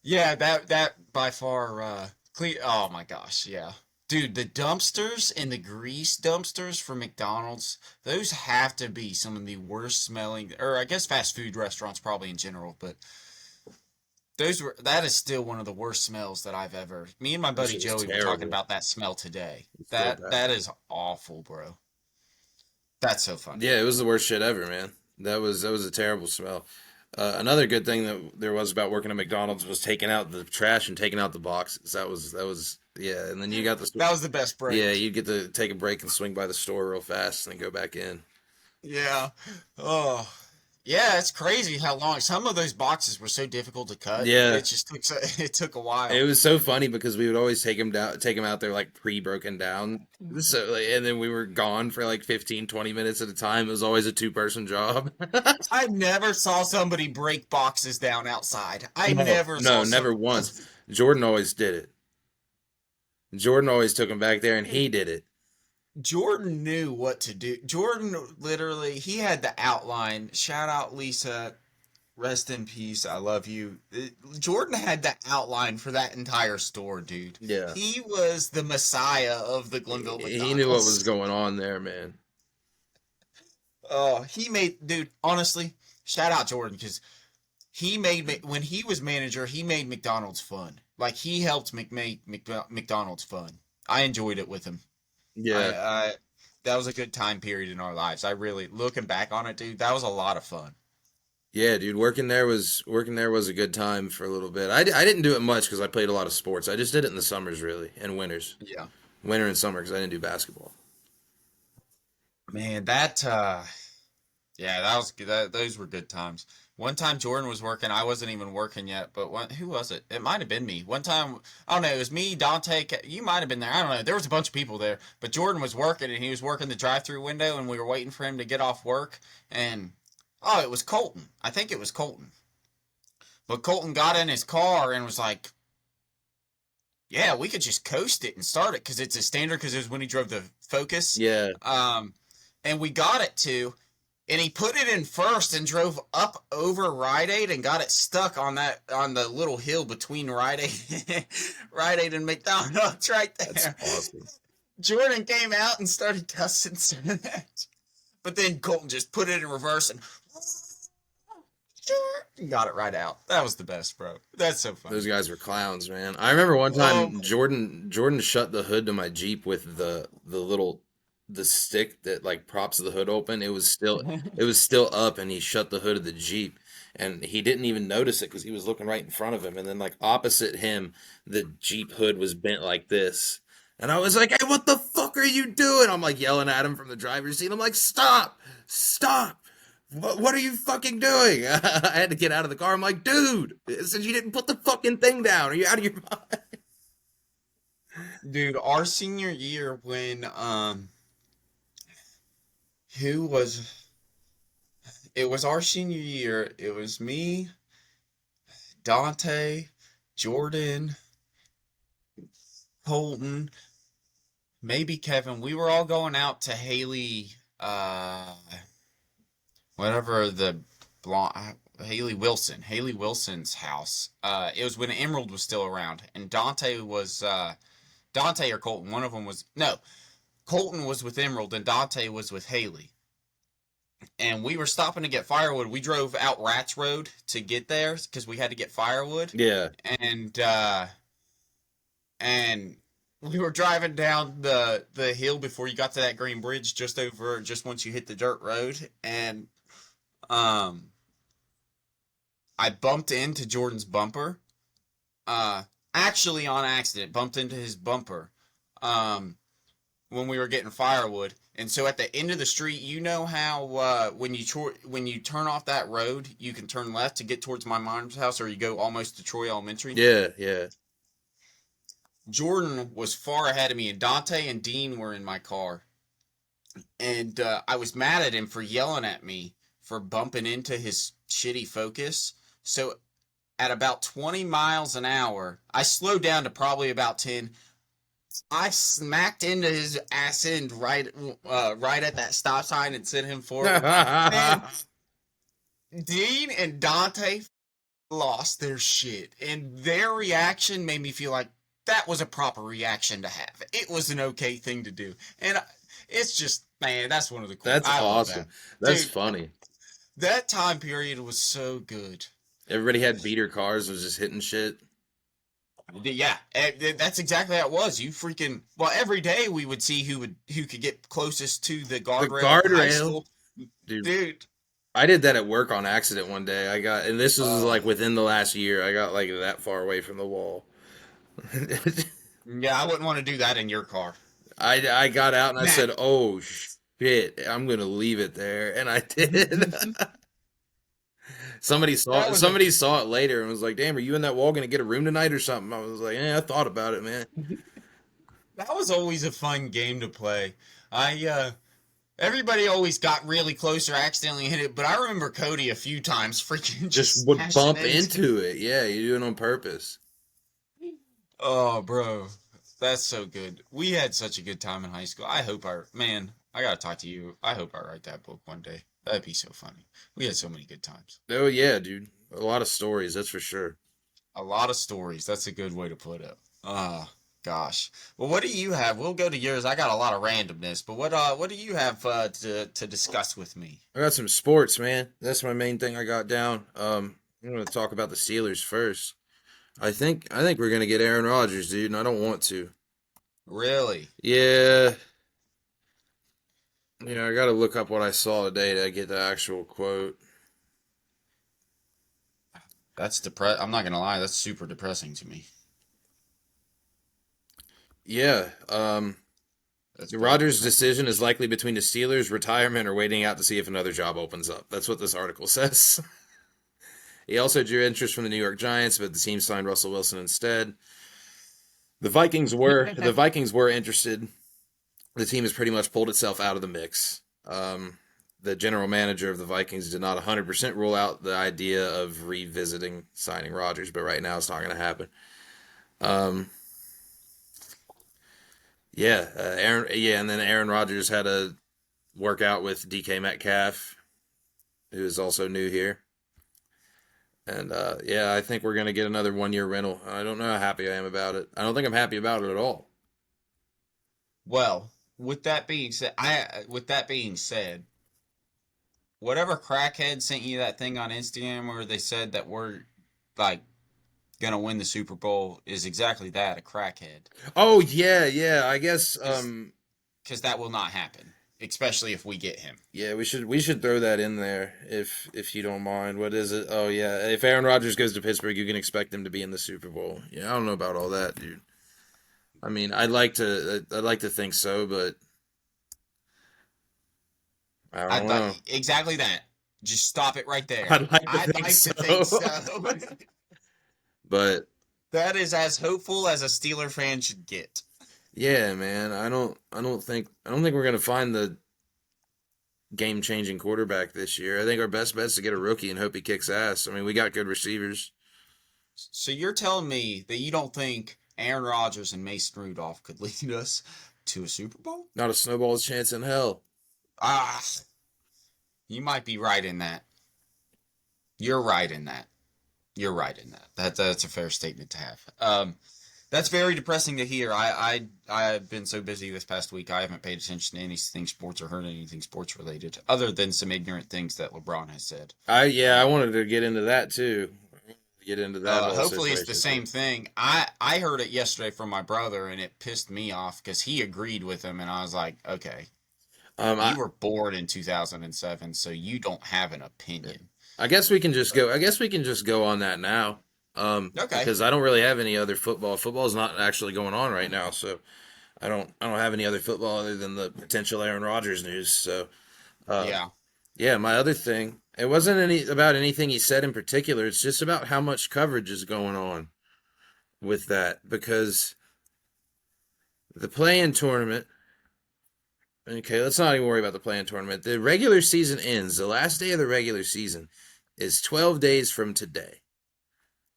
yeah, that by far clean. Oh my gosh, yeah. Dude, the dumpsters and the grease dumpsters for McDonald's, those have to be some of the worst smelling, or I guess fast food restaurants probably in general, but that is still one of the worst smells that I've ever. Me and my That buddy shit was Joey were talking terrible. about that smell today. It's so That bad. is awful, bro. That's so funny. Yeah, it was the worst shit ever, man. That was a terrible smell. Another good thing that there was about working at McDonald's was taking out the trash and taking out the boxes. That was yeah. And then you got the That was the best yeah, break. you'd get to take a break and swing by the store real fast and then go back in. Yeah. Oh. Yeah, it's crazy how long some of those boxes were so difficult to cut. Yeah, It just took it took a it while. was so funny because we would always take them out there like pre-broken down. So like, and then we were gone for like 15, 20 minutes at a time. It was always a two-person job. I never saw somebody break boxes down outside. I No, never saw no, some never once. 'cause Jordan always did it. Jordan always took him back there and he did it. Jordan knew what to do. Jordan literally he had the outline. Shout out Lisa. Rest in peace. I love you. Jordan had the outline for that entire store, dude. Yeah. He was the messiah of the Glenville He knew what was McDonald's. going on there, man. Oh, he made, dude, honestly, shout out Jordan because when he was manager, he made McDonald's fun. Like he helped make McDonald's fun. I enjoyed it with him. Yeah. I that was a good time period in our lives. I really looking back on it, dude, that was a lot of fun. Yeah, dude, working there was a good time for a little bit. I didn't do it much because I played a lot of sports. I just did it in the summers really and winters, Yeah. winter and summer because I didn't do basketball. Man, yeah, those were good times. One time Jordan was working, I wasn't even working yet, but who was it? It might have been me. One time, I don't know, it was me, Dante, you might have been there. I don't know. There was a bunch of people there, but Jordan was working and he was working the drive-through window and we were waiting for him to get off work and oh, it was Colton. I think it was Colton. But Colton got in his car and was like, "Yeah, we could just coast it and start it because it's a standard because it was when he drove the Focus." Yeah. Um, and we got it to. and he put it in first and drove up over Rite Aid and got it stuck on the little hill between Rite Aid, Rite Aid and McDonald's right That's there. awesome. Jordan came out and started cussing that, but then Colton just put it in reverse and got it right out. That was the best, bro. That's so Those funny. guys were clowns, man. I remember one Oh, time Jordan shut the hood to my Jeep with the little the stick that like props the hood open. It was still up, and he shut the hood of the Jeep, and he didn't even notice it because he was looking right in front of him. And then like opposite him, the Jeep hood was bent like this. And I was like, "Hey, what the fuck are you doing?" I'm like yelling at him from the driver's seat. I'm like, "Stop! Stop! What are you fucking doing?" I had to get out of the car. I'm like, "Dude, since you didn't put the fucking thing down, are you out of your mind?" dude, our senior year when who was it was our senior year. It was me, Dante, Jordan, Colton, maybe Kevin. We were all going out to Haley, whatever the blonde Haley Wilson's house. It was when Emerald was still around, and Dante or Colton. One of them was no. Colton was with Emerald, and Dante was with Haley. And we were stopping to get firewood. We drove out Rats Road to get there because we had to get firewood, Yeah. and and we were driving down the hill before you got to that green bridge, just once you hit the dirt road, and um I bumped into Jordan's bumper. Uh Actually on accident, bumped into his bumper. Um when we were getting firewood. And so at the end of the street, you know how when you turn off that road, you can turn left to get towards my mom's house, or you go almost to Troy Elementary. Yeah, yeah. Jordan was far ahead of me, and Dante and Dean were in my car. And I was mad at him for yelling at me for bumping into his shitty Focus. So at about 20 miles an hour, I slowed down to probably about 10. I smacked into his ass end right at that stop sign and sent him forward. Man, Dean and Dante lost their shit, and their reaction made me feel like that was a proper reaction to have. It was an okay thing to do, and it's just, man, that's one of the cool. That's I love awesome. that, That's dude. funny. That time period was so good. Everybody had beater cars, was just hitting shit. Yeah, that's exactly how it was. You freaking well, every day we would see who could get closest to the The guardrail at the high guardrail, school. dude. Dude, I did that at work on accident one day. And this was uh, like within the last year. I got like that far away from the wall. yeah, I wouldn't want to do that in your car. I got out and I Nah, said, "Oh shit, I'm gonna leave it there," and I did. that was a Somebody saw it later and was like, "Damn, are you in that wall gonna get a room tonight or something?" I was like, "Yeah, I thought about it, man." that was always a fun game to play. I Everybody always got really close or accidentally hit it, but I remember Cody a few times freaking Just just would smashing bump into. into it. Yeah, you do it on purpose. Oh, bro, that's so good. We had such a good time in high school. Man, I gotta talk to you. I hope I write that book one day. That'd be so funny. We had so many good times. Oh yeah, dude. A lot of stories, that's for sure. A lot of stories. That's a good way to put it. Ah, gosh. Well, what do you have? We'll go to yours. I got a lot of randomness, but what do you have to discuss with me? I got some sports, man. That's my main thing I got down. I'm gonna talk about the Steelers first. I think we're gonna get Aaron Rodgers, dude, and I don't want to. Really? Yeah, I gotta look up what I saw today to get the actual quote. I'm not gonna lie. That's super depressing to me. Yeah, That's the very Rodgers depressing. decision is likely between the Steelers' retirement or waiting out to see if another job opens up. That's what this article says. He also drew interest from the New York Giants, but the team signed Russell Wilson instead. The Vikings were interested. The team has pretty much pulled itself out of the mix. The general manager of the Vikings did not 100% rule out the idea of revisiting signing Rodgers, but right now it's not going to happen. Um, yeah, and then Aaron Rodgers had a workout with DK Metcalf. who is also new here. And yeah, I think we're gonna get another 1 year rental. I don't know how happy I am about it. I don't think I'm happy about it at all. Well, with that being said, whatever crackhead sent you that thing on Instagram where they said that we're like gonna win the Super Bowl is exactly that, a crackhead. Oh yeah, yeah. I guess Because that will not happen, especially if we get him. yeah, we should throw that in there if you don't mind. What is it? Oh yeah, if Aaron Rodgers goes to Pittsburgh, you can expect him to be in the Super Bowl. Yeah, I don't know about all that, dude. I mean, I'd like to think so, but I I'd don't like know. exactly that. Just stop it right there. I'd like to I'd think like to think so. so. But That is as hopeful as a Steeler fan should get. yeah, man, I don't think we're gonna find the game changing quarterback this year. I think our best bet's to get a rookie and hope he kicks ass. I mean, we got good receivers. So you're telling me that you don't think Aaron Rodgers and Mason Rudolph could lead us to a Super Bowl? Not a snowball's chance in hell. Ah, you might be right in that. You're right in that. You're right in that. That's a fair statement to have. That's very depressing to hear. I've been so busy this past week. I haven't paid attention to anything sports or heard anything sports related, other than some ignorant things that LeBron has said. I Um, wanted to get into that too. Get into that whole Hopefully it's the situation too. same thing. I heard it yesterday from my brother, and it pissed me off because he agreed with him, and I was like, okay, I you were born in 2007, so you don't have an opinion. I guess we can just go. I guess we can just go on that now. Okay. Because I don't really have any other football. Football's not actually going on right now, so I don't have any other football other than the potential Aaron Rodgers news. So, uh, Yeah. yeah, my other thing. It wasn't any about anything he said in particular. It's just about how much coverage is going on with that because the play-in tournament. Okay, let's not even worry about the play-in tournament. The regular season ends. The last day of the regular season is 12 days from today.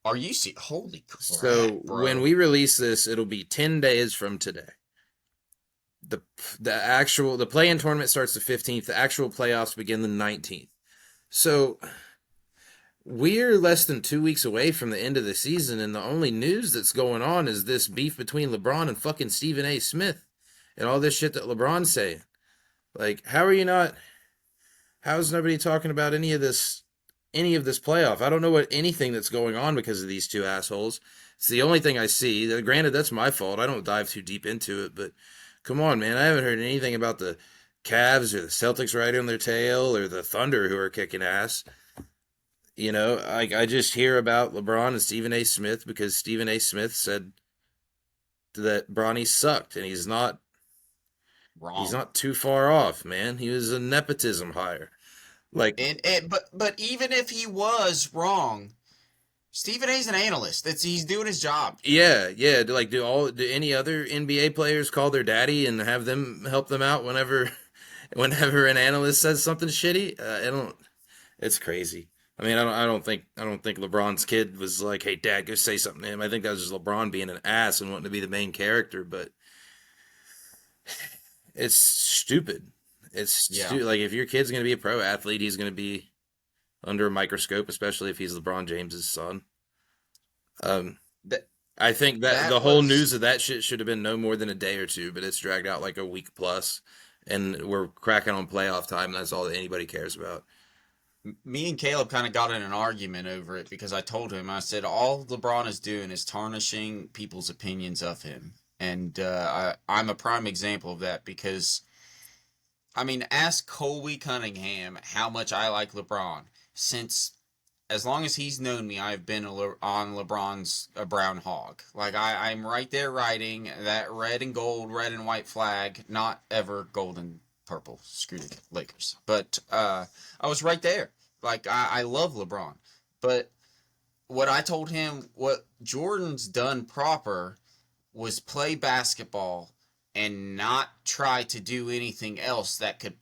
Are you see? Holy So crap, when bro! we release this, it'll be 10 days from today. The the play-in tournament starts the 15th. The actual playoffs begin the 19th. So we're less than 2 weeks away from the end of the season, and the only news that's going on is this beef between LeBron and fucking Stephen A. Smith and all this shit that LeBron's saying. Like, how are you not? How's nobody talking about any of this playoff? I don't know what anything that's going on because of these two assholes. It's the only thing I see. Granted, that's my fault. I don't dive too deep into it, but come on, man. I haven't heard anything about the Cavs or the Celtics riding on their tail or the Thunder who are kicking ass. I just hear about LeBron and Stephen A. Smith because Stephen A. Smith said that Bronny sucked, and he's Wrong. not too far off, man. He was a nepotism hire. Like, But even if he was wrong, Stephen A's an analyst. He's doing his job. yeah, yeah. Do any other NBA players call their daddy and have them help them out whenever whenever an analyst says something shitty? I don't. It's crazy. I mean, I don't think LeBron's kid was like, "Hey, Dad, go say something to him." I think that was just LeBron being an ass and wanting to be the main character. But it's stupid. Yeah. Like if your kid's gonna be a pro athlete, he's gonna be under a microscope, especially if he's LeBron James's son. Um, That I think that the that whole was news of that shit should have been no more than a day or two, but it's dragged out like a week plus, and we're cracking on playoff time. And that's all that anybody cares about. me and Caleb kind of got in an argument over it because I told him, I said, all LeBron is doing is tarnishing people's opinions of him. And I'm a prime example of that because, I mean, ask Colby Cunningham how much I like LeBron. Since as long as he's known me, I've been on LeBron's a brown hog. Like I'm right there writing that red and gold, red and white flag, not ever gold and purple. Screw the Lakers. But I was right there. Like I love LeBron, but what I told him, what Jordan's done proper was play basketball and not try to do anything else that could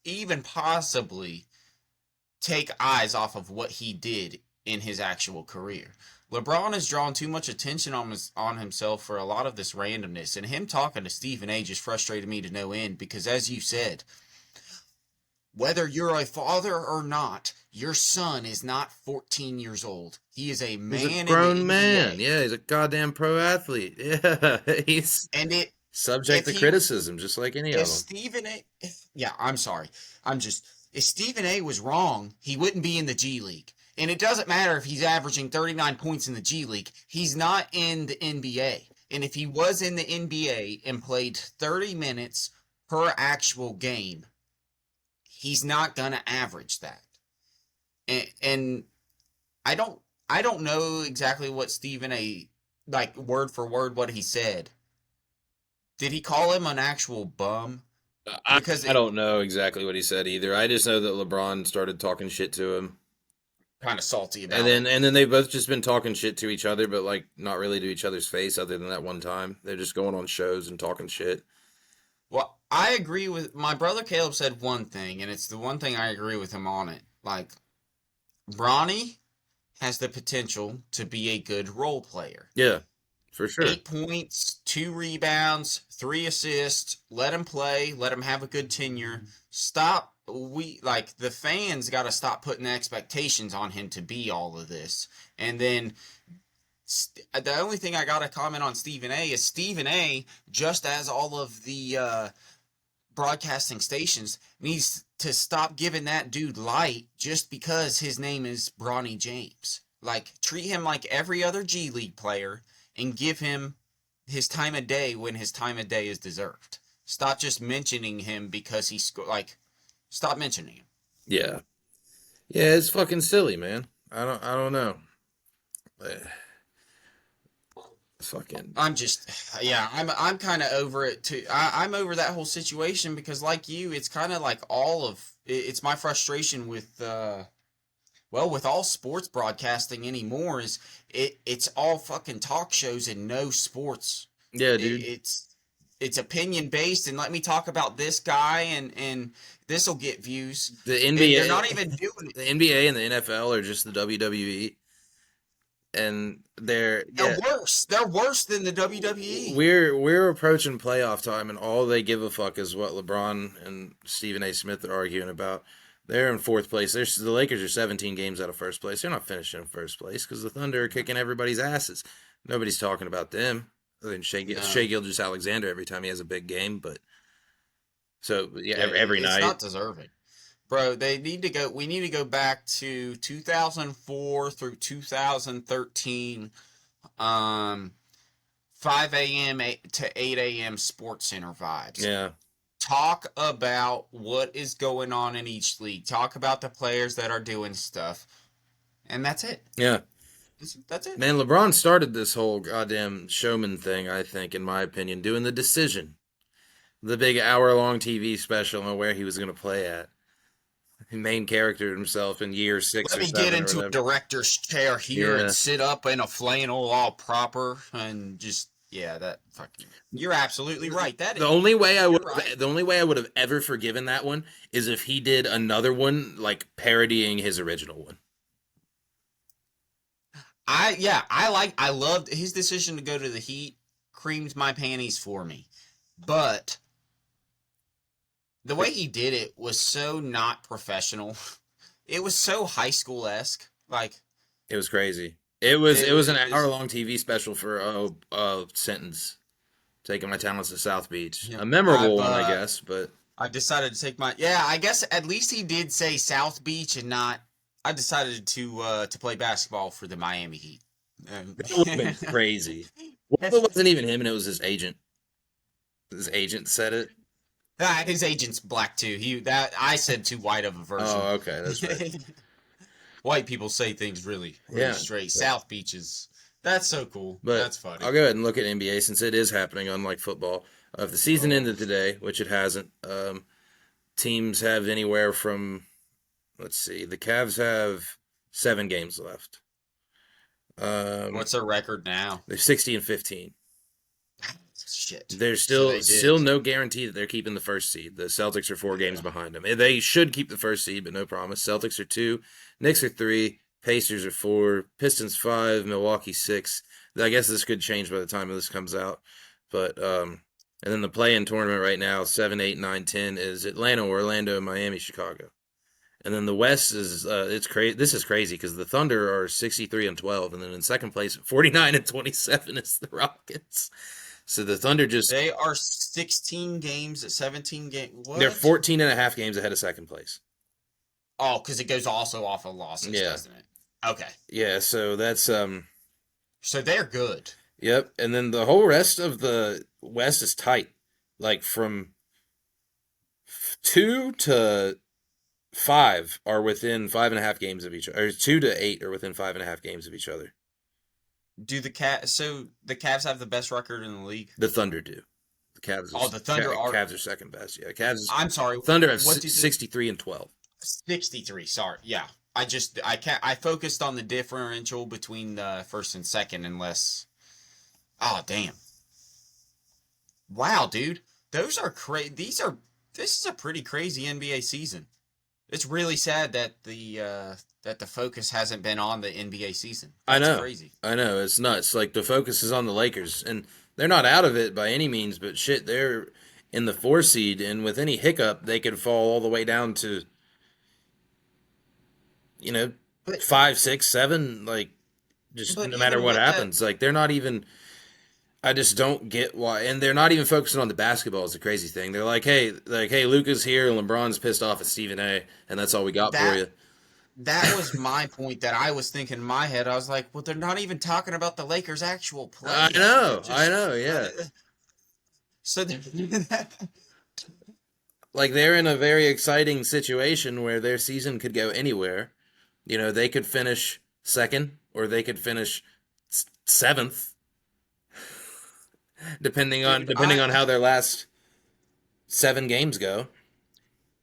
even possibly take eyes off of what he did in his actual career. LeBron has drawn too much attention on himself for a lot of this randomness, and him talking to Stephen A just frustrated me to no end because, as you said, Whether you're a father or not, your son is not 14 years old. He is a He's a man in the grown man. NBA. Yeah, he's a goddamn pro athlete. Yeah, he's And subject if to he criticism, just like any if of them. Stephen A yeah, I'm sorry. I'm just if Stephen A was wrong, he wouldn't be in the G League. And it doesn't matter if he's averaging 39 points in the G League. He's not in the NBA. And if he was in the NBA and played 30 minutes per actual game, he's not going to average that. And I don't I don't know exactly what Stephen A like word for word what he said. Did he call him an actual bum? Because I it don't know exactly what he said either. I just know that LeBron started talking shit to him. kind of salty And about then it. and then they've both just been talking shit to each other, but like not really to each other's face other than that one time. They're just going on shows and talking shit. Well, I agree with my brother Caleb said one thing, and it's the one thing I agree with him on it. Like Bronny has the potential to be a good role player. Yeah, for sure. 8 points, 2 rebounds, 3 assists. Let him play. Let him have a good tenure. Stop. We like the fans got to stop putting expectations on him to be all of this. And then the only thing I got to comment on Stephen A is Stephen A. Just as all of the broadcasting stations needs to stop giving that dude light just because his name is Bronny James. Like treat him like every other G League player and give him his time of day when his time of day is deserved. Stop just mentioning him because he's like stop mentioning him. Yeah. Yeah, it's fucking silly, man. I don't know. Eh, fucking I'm just, yeah, I'm kind of over it too. I'm over that whole situation because, like you, it's kind of like all of it's my frustration with, well, with all sports broadcasting anymore is it's all fucking talk shows and no sports. yeah, It, dude. it's opinion based and let me talk about this guy and this will get views. The And they're NBA not even doing it. the NBA and the NFL are just the WWE and they're They're yeah, worse. They're worse than the WWE. we're approaching playoff time, and all they give a fuck is what LeBron and Stephen A. Smith are arguing about. They're in fourth place. The Lakers are 17 games out of first place. They're not finishing in first place because the Thunder are kicking everybody's asses. Nobody's talking about them other than No. Shea Gilgeous Alexander every time he has a big game. But so yeah, Yeah, every it's night. not deserving. Bro, they need to go. We need to go back to 2004 through 2013. Um, 5 a.m. to 8 a.m. Sports Center vibes. Yeah, Talk about what is going on in each league. Talk about the players that are doing stuff, and that's it. yeah. That's it. Man, LeBron started this whole goddamn showman thing. I think, in my opinion, doing the decision, the big hour-long TV special on where he was going to play at. Main character himself in year six Let or me get seven or into a whatever. director's chair here and Yeah, sit up in a flannel all proper and just yeah, that fucking. You're absolutely right. the only way I You're would right. the only way I would have ever forgiven that one is if he did another one like parodying his original one. I loved his decision to go to the Heat. Creamed my panties for me, but the way he did it was so not professional. It was so high school esque. Like It was crazy. It was an it hour was. long TV special for a sentence. Taking my talents to South Beach, Yeah, a memorable one, I guess. But I've decided to take my yeah. I guess at least he did say South Beach and not. I decided to play basketball for the Miami Heat. that would have been crazy. What if it wasn't even him and it was his agent? His agent said it. His agent's black too. He that I said too white of a version. Oh, okay, that's right. White people say things really Yeah, straight. but, South beaches. That's so cool. but That's funny. I'll go ahead and look at NBA since it is happening, unlike football. If the season Oh, ended today, which it hasn't, teams have anywhere from, let's see, the Cavs have 7 games left. Um, what's their record now? they're 60 and 15. Shit. There's So still they did. still no guarantee that they're keeping the first seed. The Celtics are 4 games Yeah. behind them. They should keep the first seed, but no promise. Celtics are 2, Knicks are 3, Pacers are 4, Pistons 5, Milwaukee 6. I guess this could change by the time this comes out, but And then the play-in tournament right now, 7, 8, 9, 10 is Atlanta, Orlando, Miami, Chicago. And then the West is it's crazy. This is crazy because the Thunder are 63 and 12, and then in second place, 49 and 27 is the Rockets. So the Thunder just They are 16 games at 17 game. they're What? 14 and a half games ahead of second place. Oh, because it goes also off of losses, Yeah, doesn't it? Okay. yeah. So that's So they're good. yep. And then the whole rest of the West is tight, like from 2 to 5 are within 5.5 games of each other, or 2 to 8 are within 5.5 games of each other. So the Cavs have the best record in the league? The Thunder do. The Cavs Oh, the Thunder are. Cavs are second best. Yeah, Cavs. I'm sorry. Thunder have What did 63 and 12. 63? Sorry. Yeah. I can't. I focused on the differential between the first and second, unless. Oh, damn. Wow, dude. Those are crazy. This is a pretty crazy NBA season. It's really sad that the focus hasn't been on the NBA season. I That's know. crazy. I know. It's nuts. Like the focus is on the Lakers, and they're not out of it by any means. But shit, they're in the 4 seed, and with any hiccup, they could fall all the way down to you know But 5, 6, 7. Like just but no matter even what with that, happens, like they're not even. I just don't get why, and they're not even focusing on the basketball. Is the crazy thing. They're like, hey, Luca's here, and LeBron's pissed off at Stephen A, and that's all we got for that you. that was my point that I was thinking in my head. I was like, well, they're not even talking about the Lakers' actual play yet. They're I just know, yeah. so they're, Like they're in a very exciting situation where their season could go anywhere. They could finish second or they could finish seventh, depending on dude. depending on how their last 7 games go.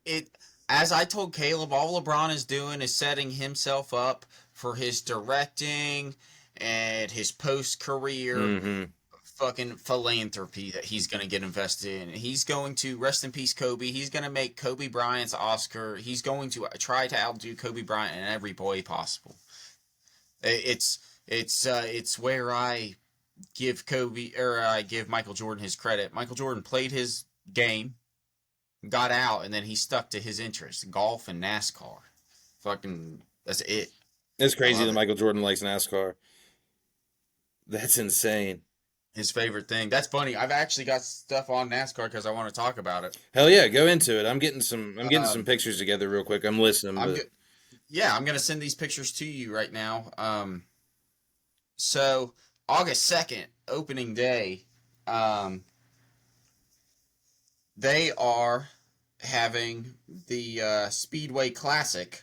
It as I told Caleb, all LeBron is doing is setting himself up for his directing and his post career Mm-hmm. fucking philanthropy that he's going to get invested in. He's going to rest in peace Kobe. He's going to make Kobe Bryant's Oscar. He's going to try to outdo Kobe Bryant in every way possible. It's where I I give Michael Jordan his credit. Michael Jordan played his game, got out, and then he stuck to his interests, golf and NASCAR. Fucking that's it. It's I crazy love that it. Michael Jordan likes NASCAR. That's insane. His favorite thing. That's funny. I've actually got stuff on NASCAR because I want to talk about it. Hell yeah, go into it. I'm getting some Um, pictures together real quick. I'm listening, I'm but good. Yeah, I'm gonna send these pictures to you right now. So August 2nd, opening day, um, they are having the Speedway Classic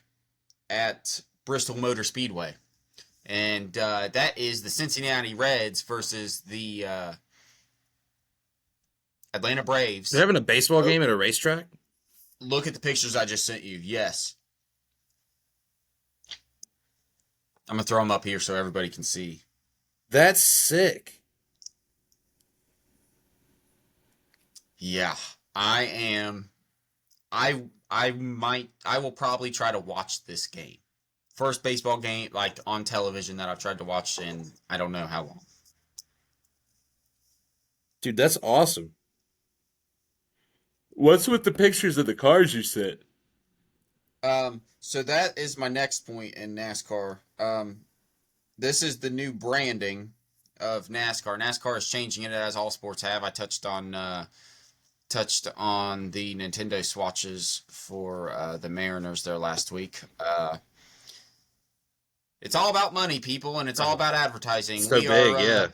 at Bristol Motor Speedway, and that is the Cincinnati Reds versus the Atlanta they're Braves. having a baseball Oh, game at a racetrack. look at the pictures I just sent you. Yes, I'm gonna throw them up here so everybody can see. That's sick. Yeah, I am. I will probably try to watch this game. First baseball game like on television that I've tried to watch in I don't know how long. Dude, that's awesome. What's with the pictures of the cars you sent? So that is my next point in NASCAR. This is the new branding of NASCAR. NASCAR is changing it as all sports have. I touched on the Nintendo Swatches for the Mariners there last week. It's all about money, people, and it's all about advertising. So We are, big, yeah.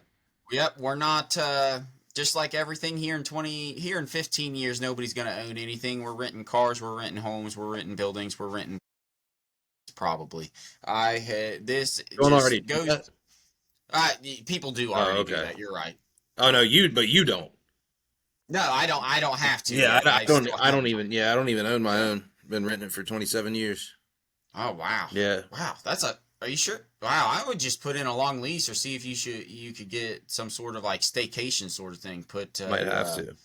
yep, we're not just like everything here in 15 years. Nobody's gonna own anything. We're renting cars, we're renting homes, we're renting buildings, we're renting probably. I had this Don't already just do goes. that? People do Oh, already do okay. that. You're right. Oh no, but you don't. No, I don't. I don't have to Yeah, yet. I still I have. don't even. Yeah, I don't even own my own. Been renting it for 27 years. Oh wow, Yeah, wow. That's a. Are you sure? Wow, I would just put in a long lease or see if you could get some sort of like staycation sort of thing. might have to.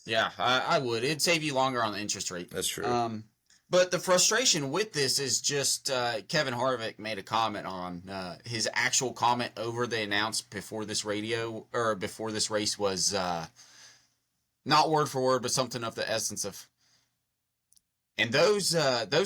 Yeah, I would. It'd save you longer on the interest rate. That's true. But the frustration with this is just Kevin Harvick made a comment on his actual comment over the announced before this radio or before this race was Not word for word, but something of the essence of. And those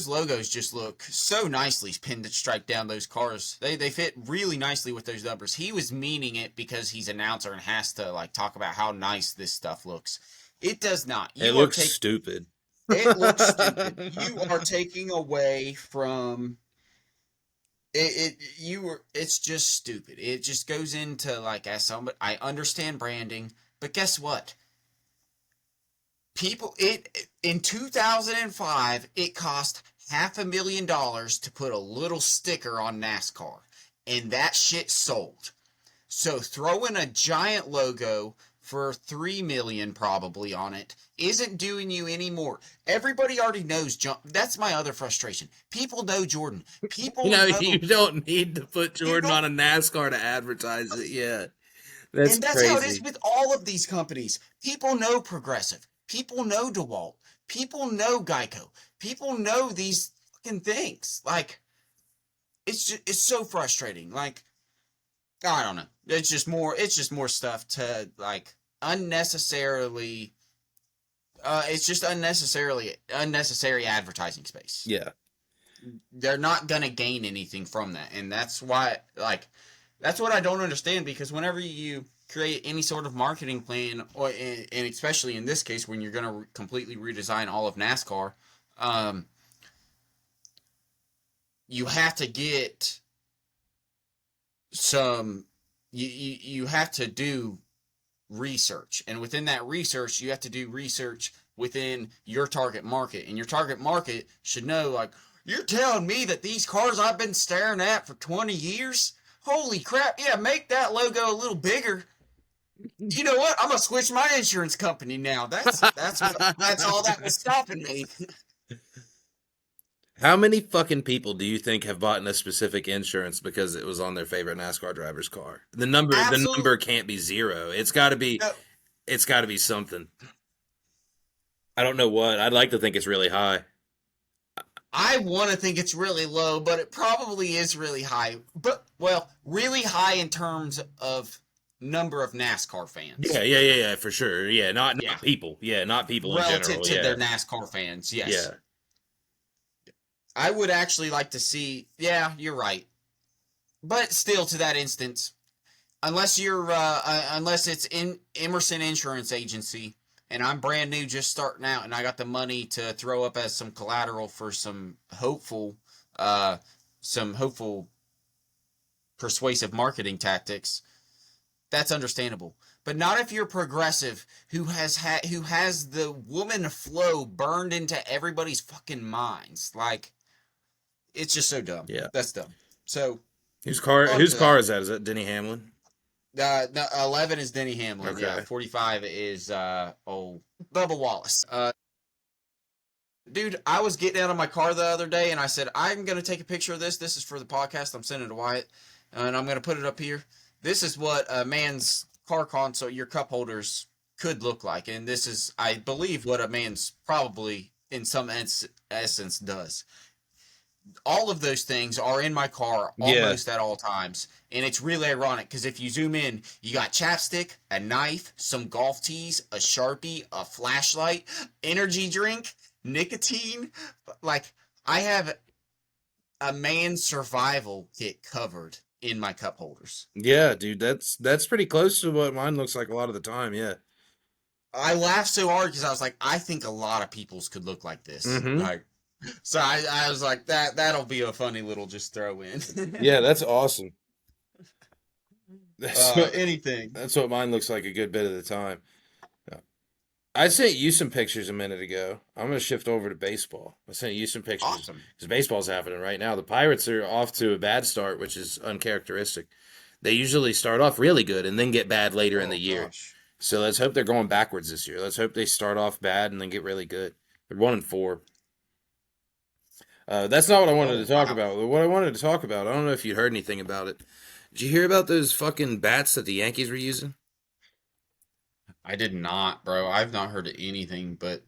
logos just look so nicely pinstriped down those cars. They fit really nicely with those numbers. He was meaning it because he's an announcer and has to like talk about how nice this stuff looks. It does not. It You are looks taking stupid. it looks stupid. You are taking away from it's just stupid. It just goes into like as somebody I understand branding, but guess what? People it in 2005 it cost $500,000 to put a little sticker on NASCAR, and that shit sold. So throwing a giant logo for 3 million probably on it isn't doing you any more. Everybody already knows John. That's my other frustration. People know Jordan. You People know, know you don't need to put you Jordan don't on a NASCAR to advertise it. Yeah, that's and that's how it is crazy. with all of these companies. People know Progressive. People know DeWalt. People know Geico. People know these fucking things. Like it's so frustrating. Like I don't know. It's just more stuff to like unnecessarily it's just unnecessary advertising space. Yeah. They're not going to gain anything from that. And that's why like that's what I don't understand because whenever you create any sort of marketing plan or and especially in this case when you're going to completely redesign all of NASCAR, um you have to get some you have to do research. And within that research, you have to do research within your target market. And your target market should know, like, you're telling me that these cars I've been staring at for 20 years? Holy crap. Yeah, make that logo a little bigger. You know what? I'm gonna switch my insurance company now. That's all that was stopping me. How many fucking people do you think have bought a specific insurance because it was on their favorite NASCAR driver's car? The Absolutely. number can't be zero. It's got to be something. I don't know what. I'd like to think it's really high. I want to think it's really low, but it probably is really high. But well, really high in terms of number of NASCAR Yeah, fans. yeah, yeah, yeah, for sure. Yeah, not Yeah, not people. Yeah, not people in relative general. to Yeah. their NASCAR fans. Yes, Yeah. I would actually like to see. Yeah, you're right. But still, to that instance, unless it's in Emerson Insurance Agency, and I'm brand new, just starting out, and I got the money to throw up as some collateral for uh, some hopeful persuasive marketing tactics, that's understandable. But not if you're progressive who has the woman flow burned into everybody's fucking minds. Like it's just so dumb. Yeah. That's dumb. So Whose car? on Whose to that. car is that? Is that Denny Hamlin? No, 11 is Denny Hamlin. Yeah, Okay. 45 is Bubba Wallace. Dude, I was getting out of my car the other day and I said I'm gonna take a picture of this. This is for the podcast. I'm sending it to Wyatt, and I'm gonna put it up here. This is what a man's car console, your cup holders, could look like, and this is, I believe, what a man's probably in some essence does. All of those things are in my car Yeah. almost at all times. And it's really ironic because if you zoom in, you got chapstick, a knife, some golf tees, a Sharpie, a flashlight, energy drink, nicotine. Like, I have a man's survival kit covered in my cup holders. Yeah, dude, that's pretty close to what mine looks like a lot of the time. Yeah. I laughed so hard because I was like, I think a lot of people's could look like this. Mm-hmm. Like, so I was like, that'll be a funny little just throw in. Yeah, that's awesome. That's what Anything. that's what mine looks like a good bit of the time. Yeah. I sent you some pictures a minute ago. I'm gonna shift over to baseball. I sent you some pictures Awesome. because baseball's happening right now. The Pirates are off to a bad start, which is uncharacteristic. They usually start off really good and then get bad later in the Oh year. gosh. So let's hope they're going backwards this year. Let's hope they start off bad and then get really good. They're 1-4. That's not what I wanted to Oh talk wow. about. What I wanted to talk about, I don't know if you heard anything about it. Did you hear about those fucking bats that the Yankees were using? I did not, bro. I've not heard of anything, but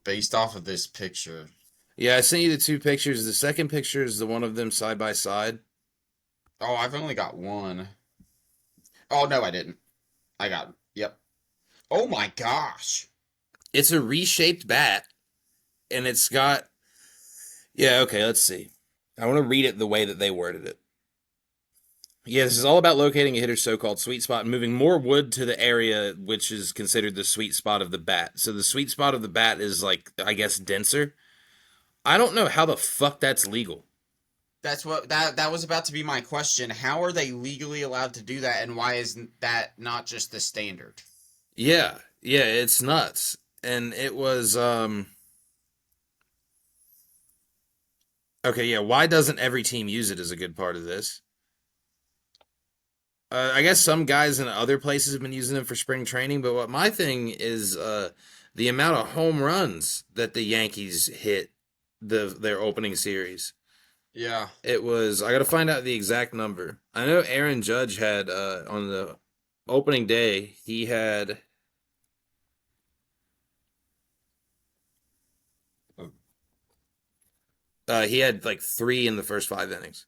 based off of this picture. Yeah, I sent you the two pictures. The second picture is the one of them side by side. Oh, I've only got one. Oh no, I didn't. I got. Yep. Oh my gosh. It's a reshaped bat, and it's got. Yeah, okay, let's see. I want to read it the way that they worded it. Yeah, this is all about locating a hitter's so-called sweet spot and moving more wood to the area which is considered the sweet spot of the bat. So the sweet spot of the bat is like, I guess, denser. I don't know how the fuck that's legal. That's what that was about to be my question. How are they legally allowed to do that, and why is that not just the standard? Yeah, yeah, it's nuts. And it was okay, yeah, why doesn't every team use it is a good part of this. I guess some guys in other places have been using them for spring training, but what my thing is the amount of home runs that the Yankees hit their opening series. Yeah. It was I got to find out the exact number. I know Aaron Judge had on the opening day he had like 3 in the first 5 innings.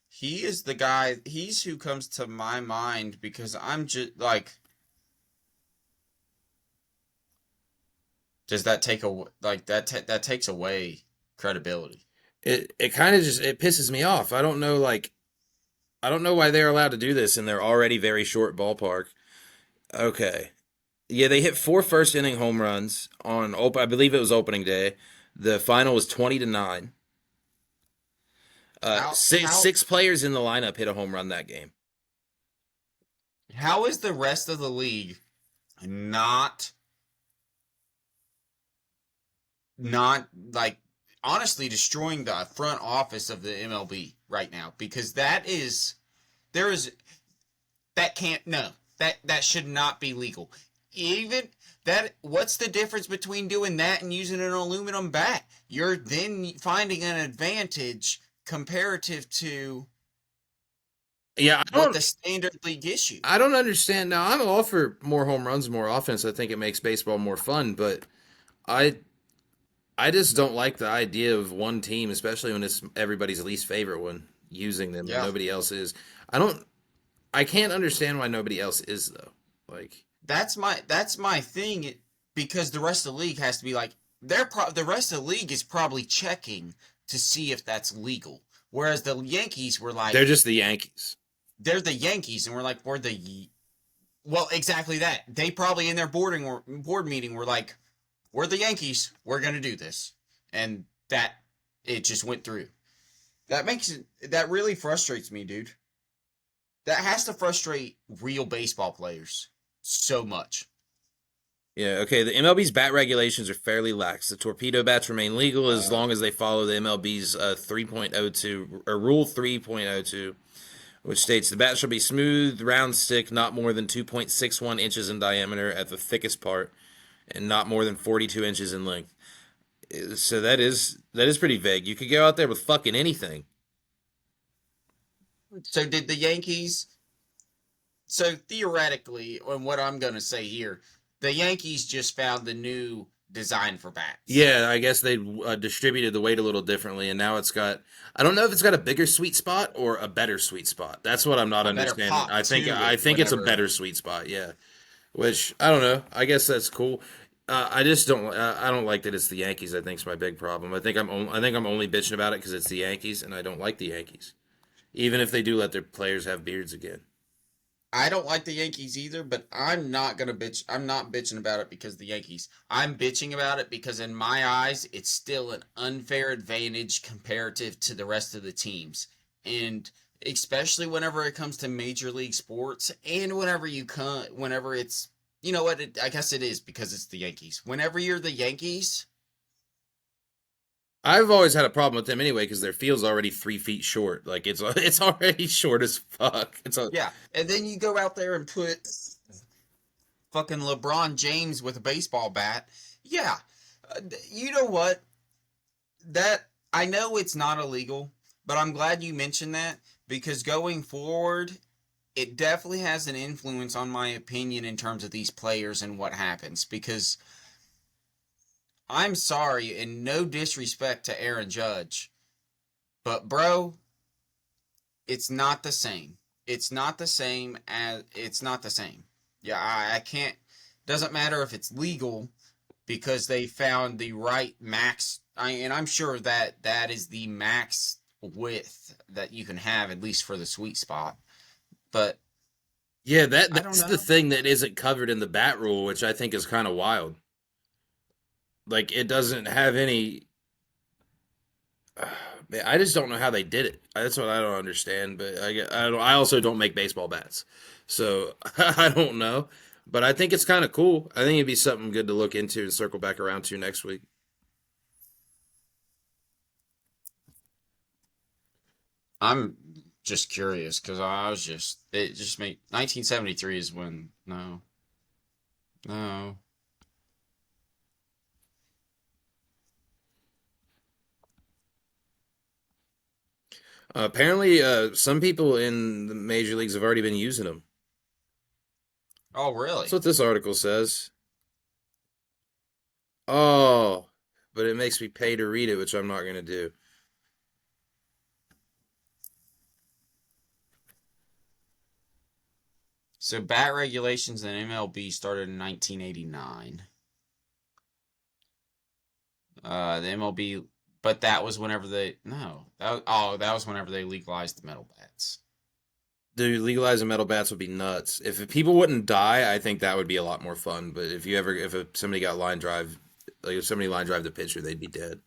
He is the guy, he's who comes to my mind because I'm just like, does that take a like that takes away credibility? It kind of just it pisses me off. I don't know why they're allowed to do this in their already very short ballpark. Okay. Yeah, they hit 4 first inning home runs on I believe it was opening day. The final was 20-9. How Six how six players in the lineup hit a home run that game. how is the rest of the league not not like honestly destroying the front office of the MLB right now? Because that is there is that can't no that should not be legal. Even that, what's the difference between doing that and using an aluminum bat? You're then finding an advantage comparative to Yeah, what the standard league gives you. I don't understand. Now, I'm all for more home runs, more offense. I think it makes baseball more fun, but I I just don't like the idea of one team, especially when it's everybody's least favorite one, using them and Yeah. nobody else is. I don't I can't understand why nobody else is though. Like That's my thing, because the rest of the league has to be like the rest of the league is probably checking to see if that's legal. Whereas the Yankees were they're like just the Yankees. they're the Yankees and we're like we're the well, exactly that. They probably in their board meeting were like, we're the Yankees, we're gonna do this. And that it just went through. That really frustrates me, dude. That has to frustrate real baseball players so much. Yeah, okay. The MLB's bat regulations are fairly lax. The torpedo bats remain legal as Uh, long as they follow the MLB's 3.02 or Rule 3.02, which states the bat shall be smooth, round stick, not more than 2.61 inches in diameter at the thickest part, and not more than 42 inches in length. So that is pretty vague. You could go out there with fucking anything. so did the Yankees? So theoretically, on what I'm gonna say here, the Yankees just found the new design for bats. Yeah, I guess they distributed the weight a little differently, and now it's got. I don't know if it's got a bigger sweet spot or a better sweet spot. That's what I'm not A better understanding. pop to I it think it's a whenever. better sweet spot. Yeah, which I don't know. I guess that's cool. I just don't. I don't like that it's the Yankees. I think is my big problem. I think I'm only bitching about it because it's the Yankees, and I don't like the Yankees, even if they do let their players have beards again. I don't like the Yankees either, but I'm not gonna bitch. I'm not bitching about it because of the Yankees. I'm bitching about it because in my eyes, it's still an unfair advantage comparative to the rest of the teams, and especially whenever it comes to Major League Sports, and whenever it's, you know what? I guess it is because it's the Yankees. Whenever you're the Yankees, I've always had a problem with them anyway because their field's already 3 feet short. Like it's already short as fuck. It's a yeah, and then you go out there and put fucking LeBron James with a baseball bat. Yeah, you know what? That I know it's not illegal, but I'm glad you mentioned that because going forward, it definitely has an influence on my opinion in terms of these players and what happens. Because I'm sorry, and no disrespect to Aaron Judge, but bro, it's not the same. It's not the same. Yeah, I can't. Doesn't matter if it's legal. because they found the right max. And I'm sure that that is the max width that you can have, at least for the sweet spot. But Yeah, I don't that's the know. thing that isn't covered in the bat rule, which I think is kind of wild. Like it doesn't have any. Man, I just don't know how they did it. That's what I don't understand. But I also don't make baseball bats, so I don't know. But I think it's kind of cool. I think it'd be something good to look into and circle back around to next week. I'm just curious because I was just it just made 1973 is when no. Apparently, some people in the major leagues have already been using them. Oh That's really? what this article says. Oh, but it makes me pay to read it, which I'm not going to do. So bat regulations in MLB started in 1989. The MLB, but that was whenever they no that was whenever they legalized the metal bats. Dude, legalizing metal bats would be nuts. If people wouldn't die, I think that would be a lot more fun. But somebody got line drive, like if somebody line drive the pitcher, they'd be dead.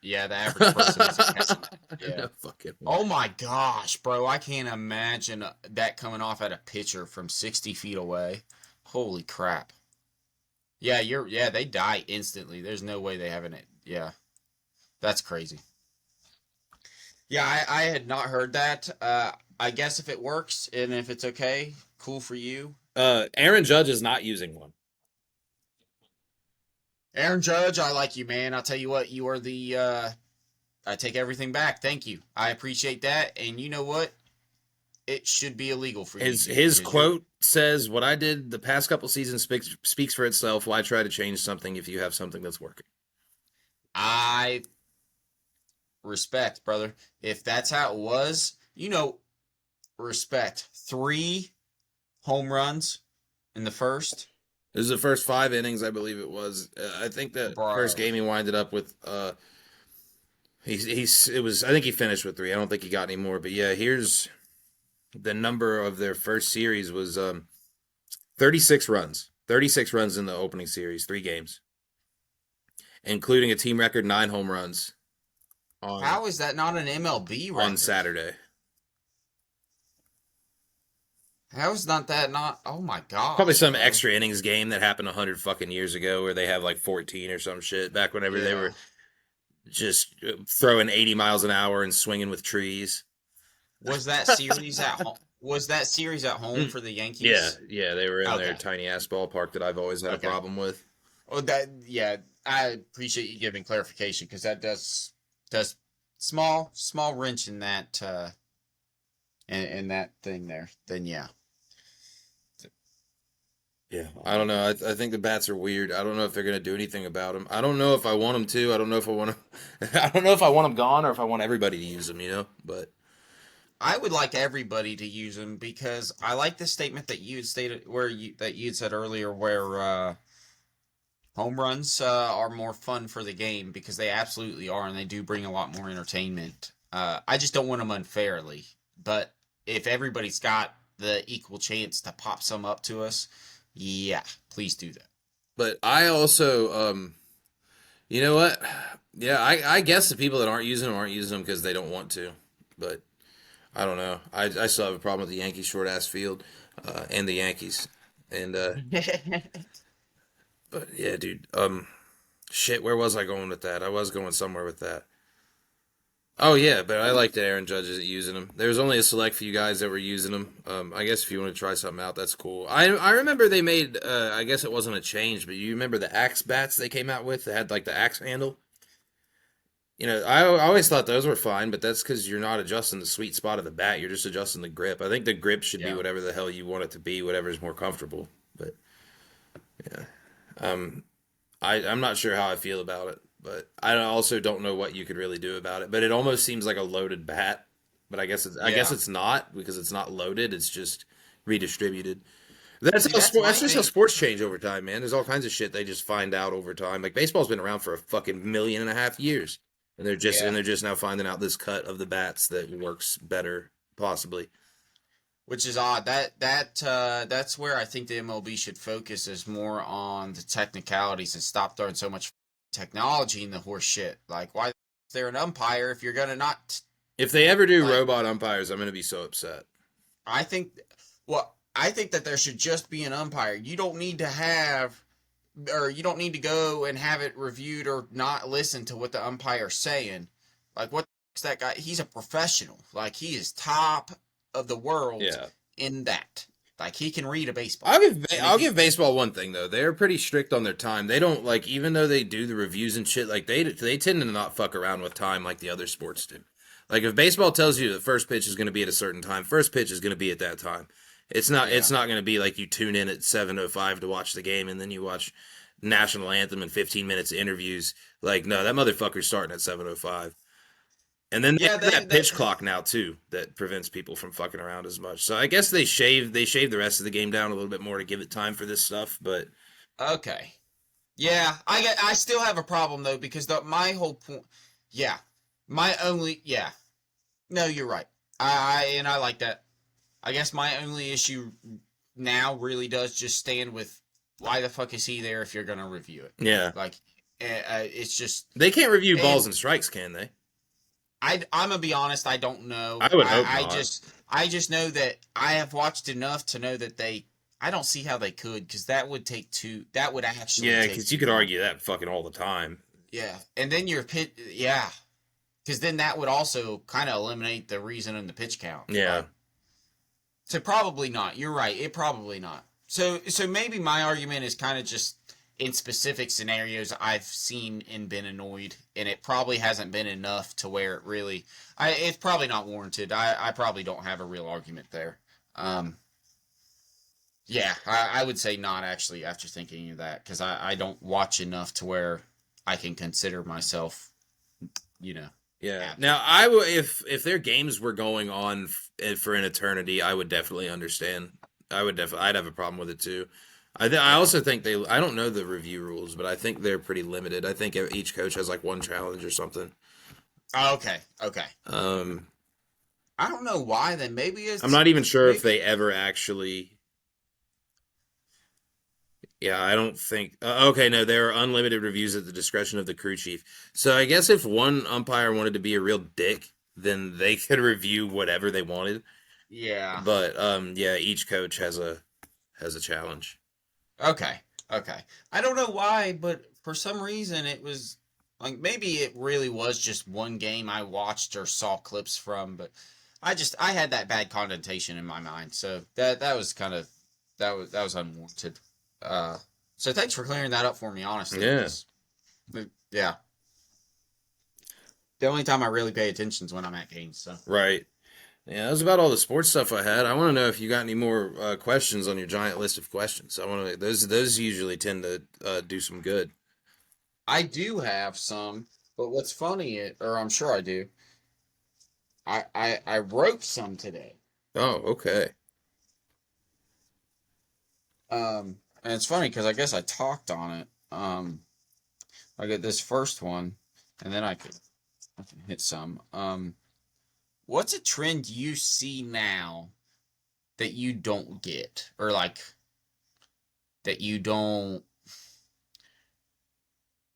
Yeah, the average person isn't catching that. Yeah. No fucking way. Oh my gosh, bro! I can't imagine that coming off at a pitcher from 60 feet away. Holy crap! Yeah, they die instantly. There's no way they haven't. Yeah, that's crazy. Yeah, I had not heard that. I guess if it works and if it's okay, cool for you. Aaron Judge is not using one. Aaron Judge, I like you, man. I'll tell you what, you are the. I take everything back. Thank you. I appreciate that. And you know what? It should be illegal for you to do His because you're. quote says, "What I did the past couple seasons speaks for itself. Why try to change something if you have something that's working?" I respect, brother. If that's how it was, respect. 3 home runs in the first, This is the first 5 innings, I believe it was. I think that first bro. game he winded up with. He's it was. I think he finished with three. I don't think he got any more. But yeah, here's the number of their first series was 36 runs. 36 runs in the opening series, 3 games, including a team record 9 home runs on How is that not an MLB on record? Saturday. How is not that not? Oh my Probably gosh, some bro. extra innings game that happened 100 fucking years ago where they have like 14 or some shit back whenever they Yeah. were just throwing 80 miles an hour and swinging with trees. Was that series at home? Was that series at home Mm. for the Yeah, Yankees? yeah, they were in their Okay. tiny ass ballpark that I've always had a Okay. problem with. Well, yeah, I appreciate you giving clarification because that does small wrench in that in that thing there. Then yeah. Yeah, I don't know. I think the bats are weird. I don't know if they're gonna do anything about them. I don't know if I want them to. I don't know if I want to. I don't know if I want them gone or if I want everybody to use them. But I would like everybody to use them because I like the statement that you had stated that you had said earlier where home runs are more fun for the game because they absolutely are and they do bring a lot more entertainment. I just don't want them unfairly, but if everybody's got the equal chance to pop some up to us, yeah, please do that. I also you know what? Yeah, I guess the people that aren't using them because they don't want to. But I don't know. I still have a problem with the Yankees short ass field and the Yankees. And but yeah, dude. Shit, where was I going with that? I was going somewhere with that. Oh yeah, but I like that Aaron Judge isn't using them. There was only a select few guys that were using them. I guess if you want to try something out, that's cool. I remember they made. I guess it wasn't a change, but you remember the axe bats they came out with that had like the axe handle. I always thought those were fine, but that's because you're not adjusting the sweet spot of the bat. You're just adjusting the grip. I think the grip should be Yeah. whatever the hell you want it to be, whatever is more comfortable. But yeah, um, I'm not sure how I feel about it, but I also don't know what you could really do about it. But it almost seems like a loaded bat. But I guess Yeah. it's not because it's not loaded. It's just redistributed. That's See, how that's sport. my That's just how thing. sports change over time, man. There's all kinds of shit they just find out over time. Like baseball's been around for a fucking million and a half years, and Yeah. they're just now finding out this cut of the bats that works better, possibly. Which is odd. That's where I think the MLB should focus is more on the technicalities and stop throwing so much technology in the horse shit. Like, why is there an umpire if you're gonna not If they ever do like? robot umpires, I'm gonna be so upset. I think, well, I think that there should just be an umpire. You don't need to have, or you don't need to go and have it reviewed or not listen to what the umpire's saying. Like, what's that guy? He's a professional. Like, he is top of the world Yeah. in that. Like, he can read a baseball. And if I'll he, give baseball one thing though. They're pretty strict on their time. They don't like even though they do the reviews and shit. Like they tend to not fuck around with time like the other sports do. Like if baseball tells you the first pitch is going to be at a certain time, first pitch is going to be at that time. yeah, It's not going to be like you tune in at 7:05 to watch the game and then you watch national anthem and 15 minutes of interviews. Like no, that motherfucker's starting at 7:05. And then they yeah, have that pitch clock now too that prevents people from fucking around as much. So I guess they shave the rest of the game down a little bit more to give it time for this stuff. But okay, yeah. I still have a problem though because my whole point, yeah, my only, yeah. No, you're right. I like that. I guess my only issue now really does just stand with why the fuck is he there if you're gonna review it? yeah, Like, it's just, they can't review balls and and strikes, can they? I'm gonna be honest, I don't know. I would hope not. I just know that I have watched enough to know that they. I don't see how they could because that would take too. That would actually Yeah, take because you too could long. argue that fucking all the time. Yeah, and then your pit. Yeah, because then that would also kind of eliminate the reason in the pitch count. Yeah, Like, so probably not. You're right. It probably not. So maybe my argument is kind of just in specific scenarios I've seen and been annoyed, and it probably hasn't been enough to where it really. It's probably not warranted. I probably don't have a real argument there. Um, yeah, I would say not actually after thinking of that because I don't watch enough to where I can consider myself, you know, yeah. happy. Now I would if their games were going on for an eternity, I would definitely understand. I'd have a problem with it too. I Yeah. also think they I don't know the review rules, but I think they're pretty limited. I think each coach has like one challenge or something. Okay. Okay. Um, I don't know why. Then I'm not even sure if maybe they ever actually. Yeah, I don't think. Okay, no, there are unlimited reviews at the discretion of the crew chief. So I guess if one umpire wanted to be a real dick, then they could review whatever they wanted. yeah. But yeah, each coach has a challenge. Okay. Okay. I don't know why, but for some reason it was like maybe it really was just one game I watched or saw clips from, but I had that bad connotation in my mind. So that was kind of that was unwarranted. Uh so thanks for clearing that up for me honestly Yeah, cuz yeah, the only time I really pay attention is when I'm at games, so. right. Yeah, that was about all the sports stuff I had. I want to know if you got any more questions on your giant list of questions. I want to those usually tend to do some good. I do have some, but what's funny or I'm sure I do. I wrote some today. Oh, okay. And it's funny because I guess I talked on it. I get this first one, and then I can hit some. What's a trend you see now that you don't get, or like that you don't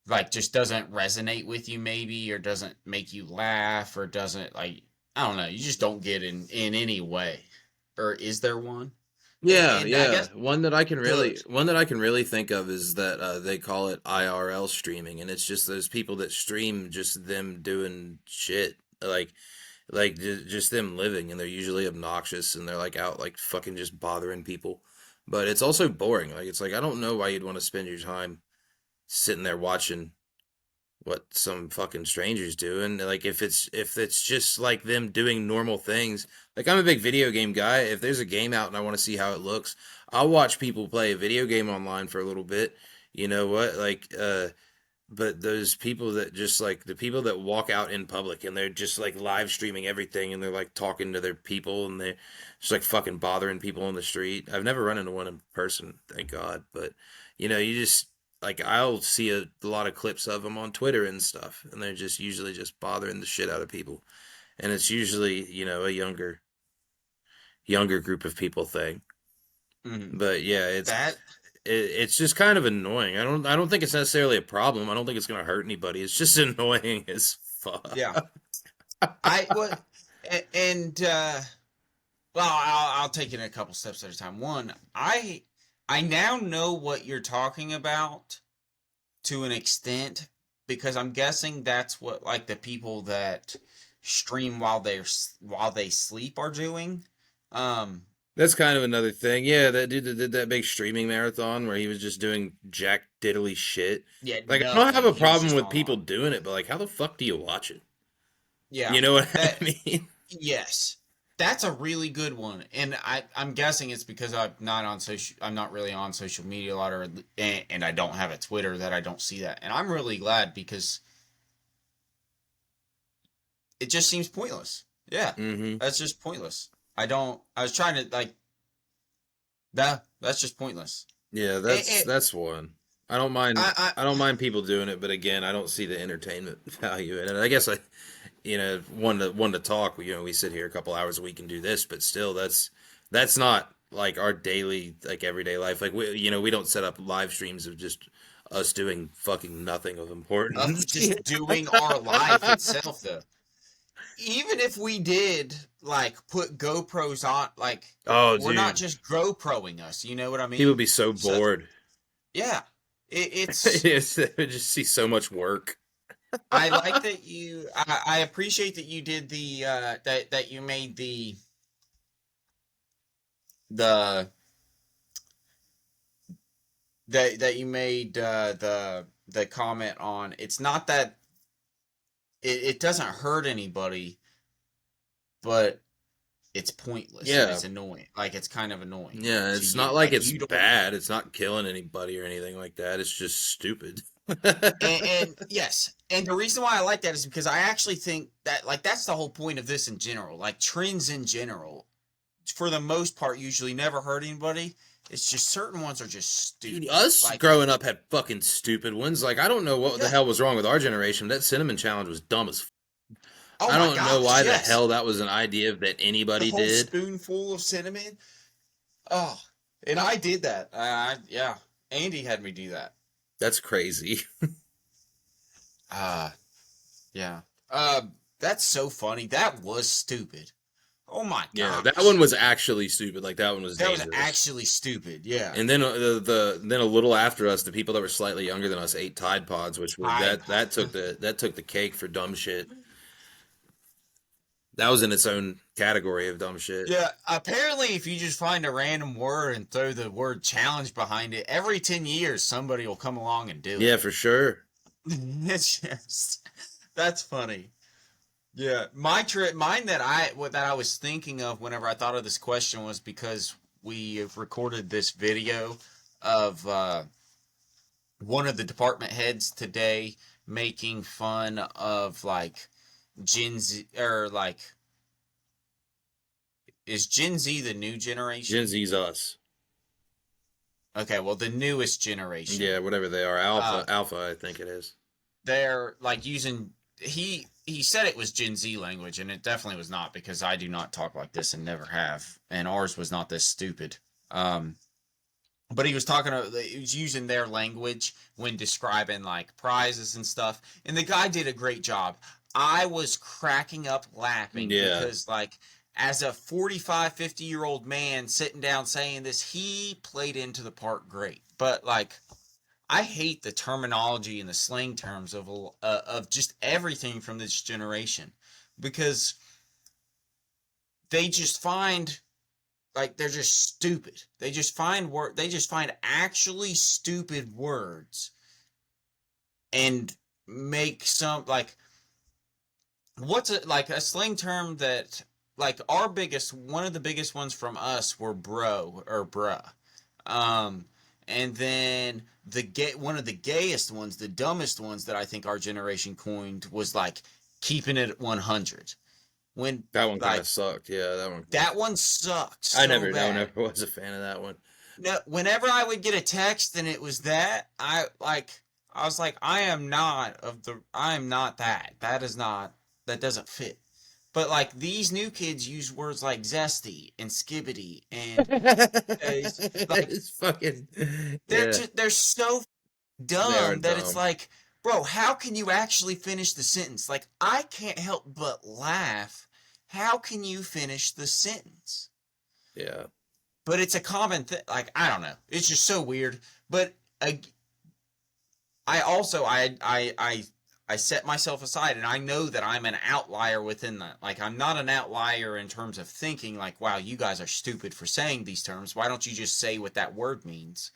like just doesn't resonate with you maybe, or doesn't make you laugh, or doesn't like I don't know, you just don't get in any way, or is there one? Yeah, And I yeah. guess the One that I can really think of is that they call it IRL streaming, and it's just those people that stream just them doing shit, just them living, and they're usually obnoxious, and they're like out like fucking just bothering people. But it's also boring. Like it's like I don't know why you'd want to spend your time sitting there watching what some fucking strangers do, and like if it's just like them doing normal things. Like I'm a big video game guy. If there's a game out and I want to see how it looks, I'll watch people play a video game online for a little bit. You know what, like but those people that just like the people that walk out in public and they're just like live streaming everything and they're like talking to their people and they're just like fucking bothering people on the street. I've never run into one in person, thank God. But you just like I'll see a lot of clips of them on Twitter and stuff, and they're just usually just bothering the shit out of people, and it's usually a younger group of people thing. Mhm. But yeah, That, it's just kind of annoying. I don't think it's necessarily a problem. I don't think it's gonna hurt anybody. It's just annoying as fuck. yeah. I what and well, I'll take it in a couple steps at a time. One, I now know what you're talking about to an extent because I'm guessing that's what like the people that stream while they sleep are doing. Um, That's kind of another thing. Yeah, that dude that did that big streaming marathon where he was just doing jack diddly shit. yeah, Like I don't have nothing. a He was problem just with people online. doing it, but like how the fuck do you watch it? Yeah, You know what I that mean? yes, that's a really good one, and I'm guessing it's because I'm not really on social media a lot, and I don't have a Twitter that I don't see that, and I'm really glad because it just seems pointless. Yeah, Mm-hmm. that's just pointless. I don't. I was trying to like that. That's just pointless. Yeah, It, that's it that's one. I don't mind I I don't mind people doing it, but again, I don't see the entertainment value in it. I guess one to talk. We sit here a couple hours a week and do this, but still, that's not like our daily like everyday life. Like we don't set up live streams of just us doing fucking nothing of of importance. just doing our life itself though. Even if we did like put GoPros on, like Oh, we're not dude, just GoProing us. You know what I people would mean? be so So bored. yeah, it's. Yes, they would just see so much work. I like that you. I appreciate that you did the that you made the that you made the comment on. It's not that it doesn't hurt anybody, but it's pointless and Yeah, it's annoying. Like it's kind of annoying yeah, to it's not you. like Like it's you don't. bad. It's not killing anybody or anything like that. It's just stupid. And yes, and the reason why I like that is because I actually think that like that's the whole point of this in general. Like trends in general, for the most part, usually never hurt anybody. It's just certain ones are just Dude, stupid. us Like growing up had fucking stupid ones. Like I don't know what the yeah. hell was wrong with our generation. That cinnamon challenge was dumb as. Oh I my don't know gosh, why the yes. hell that was an idea that The anybody whole did. spoonful of cinnamon. Oh, and I did that. Yeah, Andy had me do that. That's crazy. Uh yeah. Uh, that's so funny. That was stupid. Oh my Yeah, that one gosh. was actually stupid. Like that one was That was dangerous. actually stupid. Yeah. And then then a little after us, the people that were slightly younger than us ate Tide Pods, which was Tide that Pod. took the cake for dumb shit. That was in its own category of dumb shit. Yeah, apparently if you just find a random word and throw the word challenge behind it, every 10 years somebody will come along and do Yeah, it. for sure. It's just that's funny. Yeah, mine that I was thinking of whenever I thought of this question was because we have recorded this video of one of the department heads today making fun of like Gen Z or like is Gen Z the new Gen generation? Z's us. Okay, well the newest generation. Yeah, whatever they are. Uh, Alpha, I think it is. they're like using he said it was Gen Z language, and it definitely was not because I do not talk like this and never have, and ours was not this stupid. Um, but he was using their language when describing like prizes and stuff, and the guy did a great job. I was cracking up laughing Yeah, because like as a 45, 50-year old man sitting down saying this, he played into the part great. But like I hate the terminology and the slang terms of just everything from this generation because they just find like they're just stupid. They just find actually stupid words and make some like what's it like a slang term that like one of the biggest ones from us were bro or bruh. Um And then one of the gayest ones, the dumbest ones that I think our generation coined was like keeping it at 100. When That one kind like of sucked. Yeah, that one. that one sucked I so never, no, bad. never was a fan of that one. No, whenever I would get a text and it was that, I was like, I am not that. That is not that doesn't fit. But like these new kids use words like zesty and skibbity and like It's fucking, yeah, they're so they are dumb that it's dumb. like, bro, how can you actually finish the sentence? Like I can't help but laugh. How can you finish the sentence? Yeah. But it's a common thing. Like I don't know. It's just so weird. But I also I set myself aside, and I know that I'm an outlier within that. Like I'm not an outlier in terms of thinking. Like wow, you guys are stupid for saying these terms. Why don't you just say what that word means?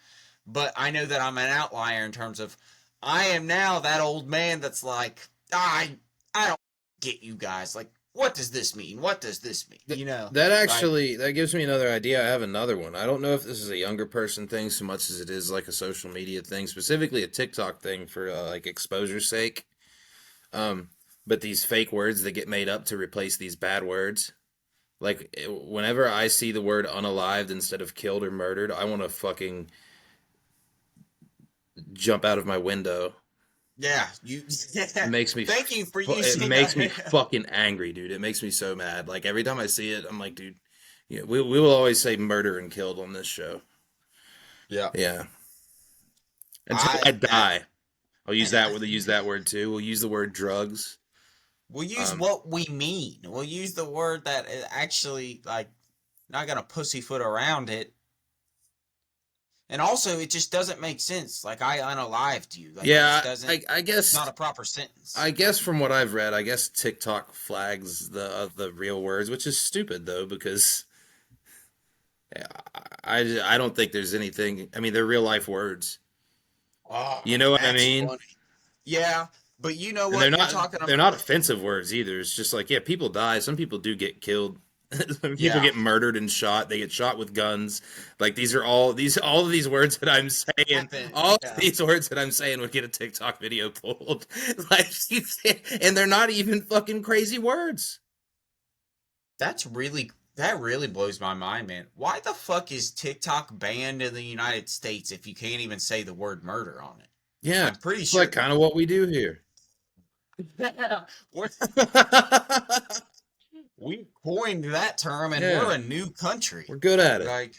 But I know that I'm an outlier in terms of I am now that old man that's like I don't get you guys. Like what does this mean? What does this mean? Th- You know, That like actually that gives me another idea. I have another one. I don't know if this is a younger person thing so much as it is like a social media thing, specifically a TikTok thing for like exposure's sake. Um, but these fake words that get made up to replace these bad words. Like whenever I see the word unalived instead of killed or murdered, I want to fucking jump out of my window. yeah, you. It Yeah. makes me Thank you for it using makes me that. fucking angry, dude. It makes me so mad. Like every time I see it, I'm like, dude, yeah, we will always say murder and killed on this show. Yeah. Yeah. Until I I that die. I'll use that word. Use that word too. We'll use the word drugs. we'll use Um, what we mean. We'll use the word that is actually like not gonna pussyfoot around it. And also, it just doesn't make sense. Like I unalived you. Like it just yeah, doesn't. I It's not guess a proper sentence. I guess from what I've read, I guess TikTok flags the real words, which is stupid though because yeah, I don't think there's anything. I mean, they're real life words. Oh, You know what I that's mean? funny. Yeah, but you know And what? You're talking they're about. not offensive words either. It's just like, yeah, people die. Some people do get killed. People Yeah, get murdered and shot. They get shot with guns. Like all of these words that I'm saying, happen. all of Yeah, these words that I'm saying would get a TikTok video pulled. Like and they're not even fucking crazy words. that really blows my mind, man. Why the fuck is TikTok banned in the United States if you can't even say the word murder on it? Yeah, I'm pretty it's like sure. kind of what we do here. Yeah, we coined that term, and we're Yeah, a new country. we're good at it. Like,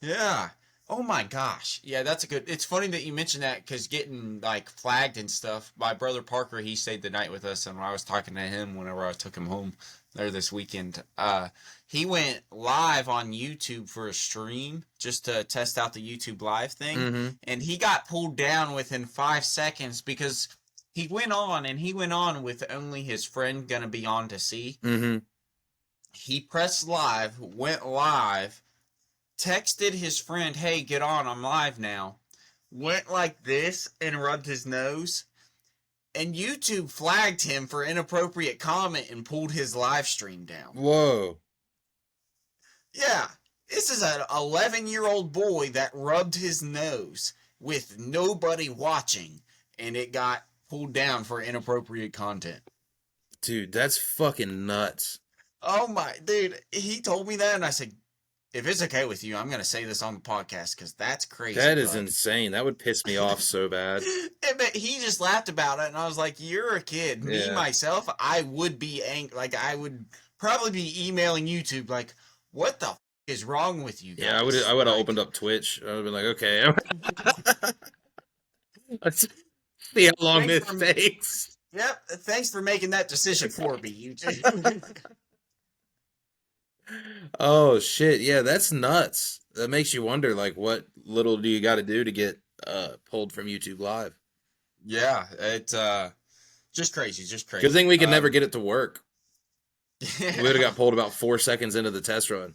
yeah. Oh my gosh. Yeah, that's a good. It's funny that you mentioned that because getting like flagged and stuff. My brother Parker, he stayed the night with us, and when I was talking to him whenever I took him home there this weekend, he went live on YouTube for a stream just to test out the YouTube live thing, Mm-hmm. and he got pulled down within 5 seconds because he went on with only his friend gonna be on to see. Mm-hmm. He pressed live, went live, texted his friend, "Hey, get on, I'm live now." Went like this and rubbed his nose. And YouTube flagged him for inappropriate comment and pulled his live stream down. Whoa. Yeah, this is an 11-year-old boy that rubbed his nose with nobody watching, and it got pulled down for inappropriate content. Dude, that's fucking nuts. Oh my, dude, he told me that, and I said, if it's okay with you, I'm going to say this on the podcast because that's crazy, That is bud. insane. That would piss me off so bad. But he just laughed about it, and I was like, "You're a kid." Me Yeah. myself, I would be angry. Like I would probably be emailing YouTube, like, "What the is wrong with you Yeah, guys?" I would have Like, opened up Twitch. I would have been like, okay, let's see how long thanks this for takes. yep, thanks for making that decision for me, YouTube. Oh shit, yeah, that's nuts. That makes you wonder, like, what little do you got to do to get pulled from YouTube Live? Yeah, it's just crazy, just Good crazy. thing we could never get it to work. We would have Yeah. got pulled about 4 seconds into the test run.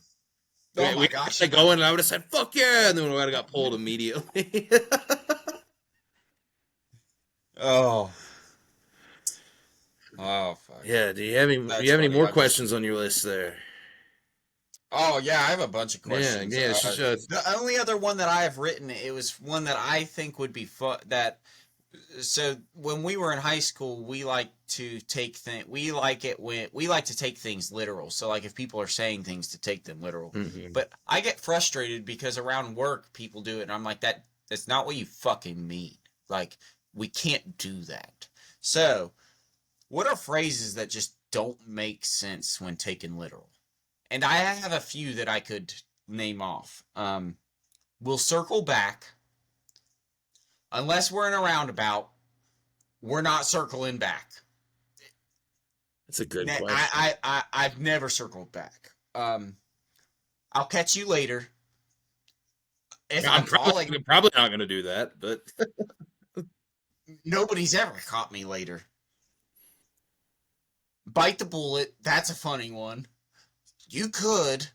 Oh We my gosh, got it yeah. going, and I would have said, "Fuck yeah!" And then we would have got pulled immediately. Oh, oh fuck. Yeah. Do That's you have any funny. more I'm just questions on your list there? Oh yeah, I have a bunch of Yeah, questions. yeah. The only other one that I have written, it was one that I think would be fun. That so when we were in high school, we like to take we like it when we like to take things literal. So like if people are saying things, to take them literal. Mhm. But I get frustrated because around work people do it, and I'm like that's not what you fucking mean. Like we can't do that. So what are phrases that just don't make sense when taken literal? And I have a few that I could name off. We'll circle back unless we're in a roundabout. We're not circling back. That's a good I, question. I've never circled back. I'll catch you later. If I'm I'm calling, probably not gonna do that, but nobody's ever caught me later. Bite the bullet. That's a funny one. You could,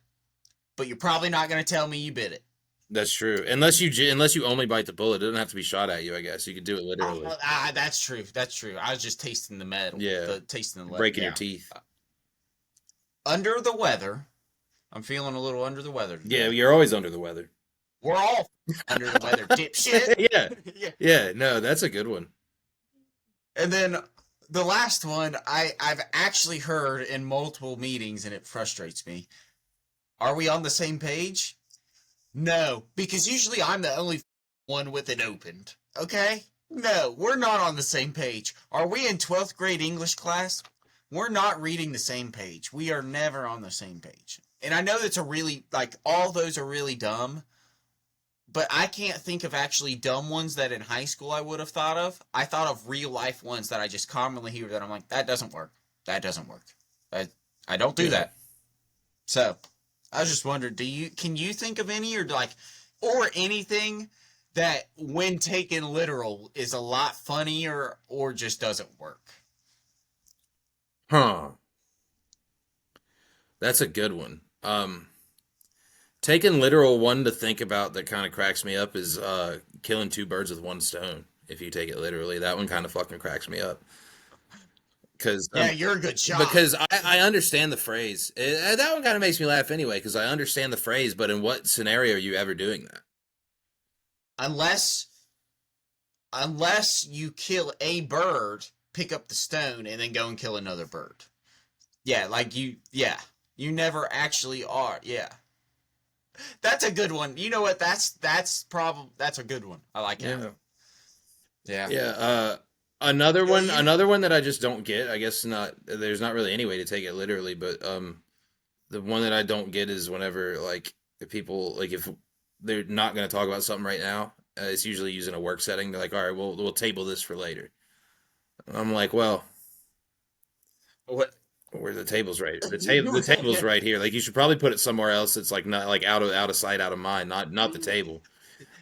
but you're probably not going to tell me you bit it. that's true. Unless you only bite the bullet, it doesn't have to be shot at you. I guess you could do it literally. That's true. That's true. I was just tasting the metal. Yeah, The tasting the lead. breaking your Yeah. teeth. Under the weather. I'm feeling a little under the weather Yeah, today. you're always under the weather. We're all under the weather, dipshit. Yeah, Yeah. yeah. No, that's a good one. And then the last one I've actually heard in multiple meetings, and it frustrates me. Are we on the same page? No, because usually I'm the only one with it opened. Okay? No, we're not on the same page. Are we in 12th grade English class? We're not reading the same page. We are never on the same page. And I know that's a really, like, all those are really dumb, but I can't think of actually dumb ones that in high school I would have thought of. I thought of real life ones that I just commonly hear that I'm like, that doesn't work. That doesn't work. I don't do Yeah. that. So, I was just wondering, can you think of any or anything that when taken literal is a lot funnier or just doesn't work? Huh. That's a good one. Taking literal one to think about that kind of cracks me up is killing two birds with one stone. If you take it literally, that one kind of fucking cracks me up because Yeah, you're a good shot. I understand the phrase. That one kind of makes me laugh anyway because I understand the phrase. But in what scenario are you ever doing that? Unless unless you kill a bird, pick up the stone and then go and kill another bird. Yeah. You never actually are. Yeah. That's a good one. You know what? That's a good one. I like it. Yeah. Yeah. Yeah. You, you Another one that I just don't get. I guess not. There's not really any way to take it literally, but the one that I don't get is whenever like if people like if they're not going to talk about something right now, it's usually using a work setting. They're like, all right, we'll table this for later. I'm like, well, what? where the table's right. The table's right here. Like you should probably put it somewhere else. It's like not like out of sight, out of mind. Not the table.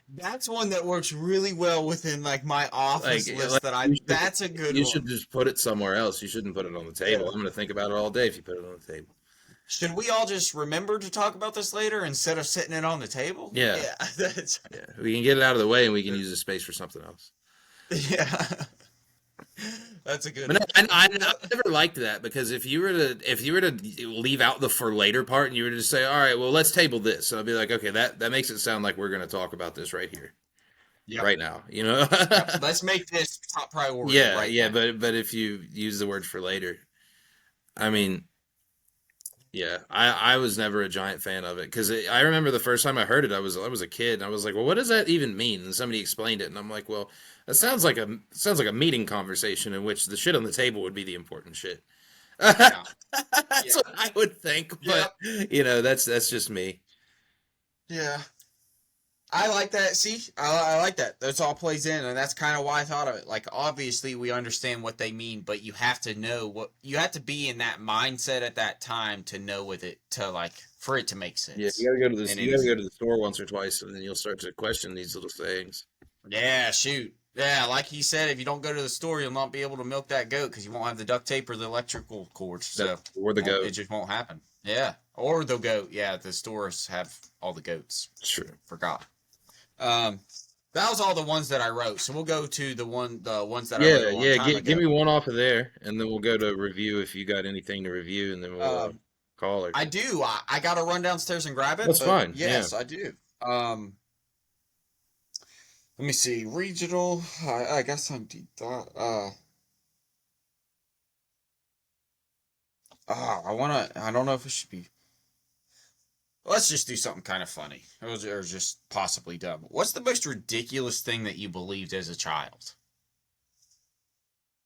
That's one that works really well within like my office Like list that I you should that's a good you should one. just put it somewhere else. You shouldn't put it on the table. Yeah. I'm going to think about it all day if you put it on the table. Should we all just remember to talk about this later instead of sitting it on the table? Yeah, Yeah, that's yeah. We can get it out of the way and we can use the space for something else. yeah. That's a good But no, one. I You know, never liked that because if you were to leave out the for later part and you were to just say, all right, well, let's table this, so I'd be like, okay, that makes it sound like we're going to talk about this right here, yep, right now, you know? yep. Let's make this top priority Yeah, right yeah, now. but if you use the word for later, I mean, yeah, I was never a giant fan of it because I remember the first time I heard it, I was a kid and I was like, well, what does that even mean? And somebody explained it, and I'm like, well, that sounds like a meeting conversation in which the shit on the table would be the important shit. Yeah, That's yeah, what I would think, yeah, but that's just me. yeah. I like that. See, I like that. That's all plays in, and that's kind of why I thought of it. Like, obviously, we understand what they mean, but you have to know what you have to be in that mindset at that time to know with it to like for it to make Yeah, sense. you gotta go to this. And You gotta it's go to the store once or twice, and then you'll start to question these little sayings. yeah, shoot, yeah. Like he said, if you don't go to the store, you'll not be able to milk that goat because you won't have the duct tape or the electrical cords. That So or the it goat. just won't happen. Yeah, or the goat. Yeah, the stores have all the goats. True. Forgot. Um, that was all the ones that I wrote. So we'll go to the ones that I wrote Yeah, a long yeah. time Give ago. me one off of there, and then we'll go to review if you got anything to review, and then we'll. Um, caller. I do. I got to run downstairs and grab it, That's but fine. Yeah. yes, I do. Let me see. Regional. I guess I'm deep thought. I wanna. I don't know if it should be. Let's just do something kind of funny, or just possibly dumb. What's the most ridiculous thing that you believed as a child?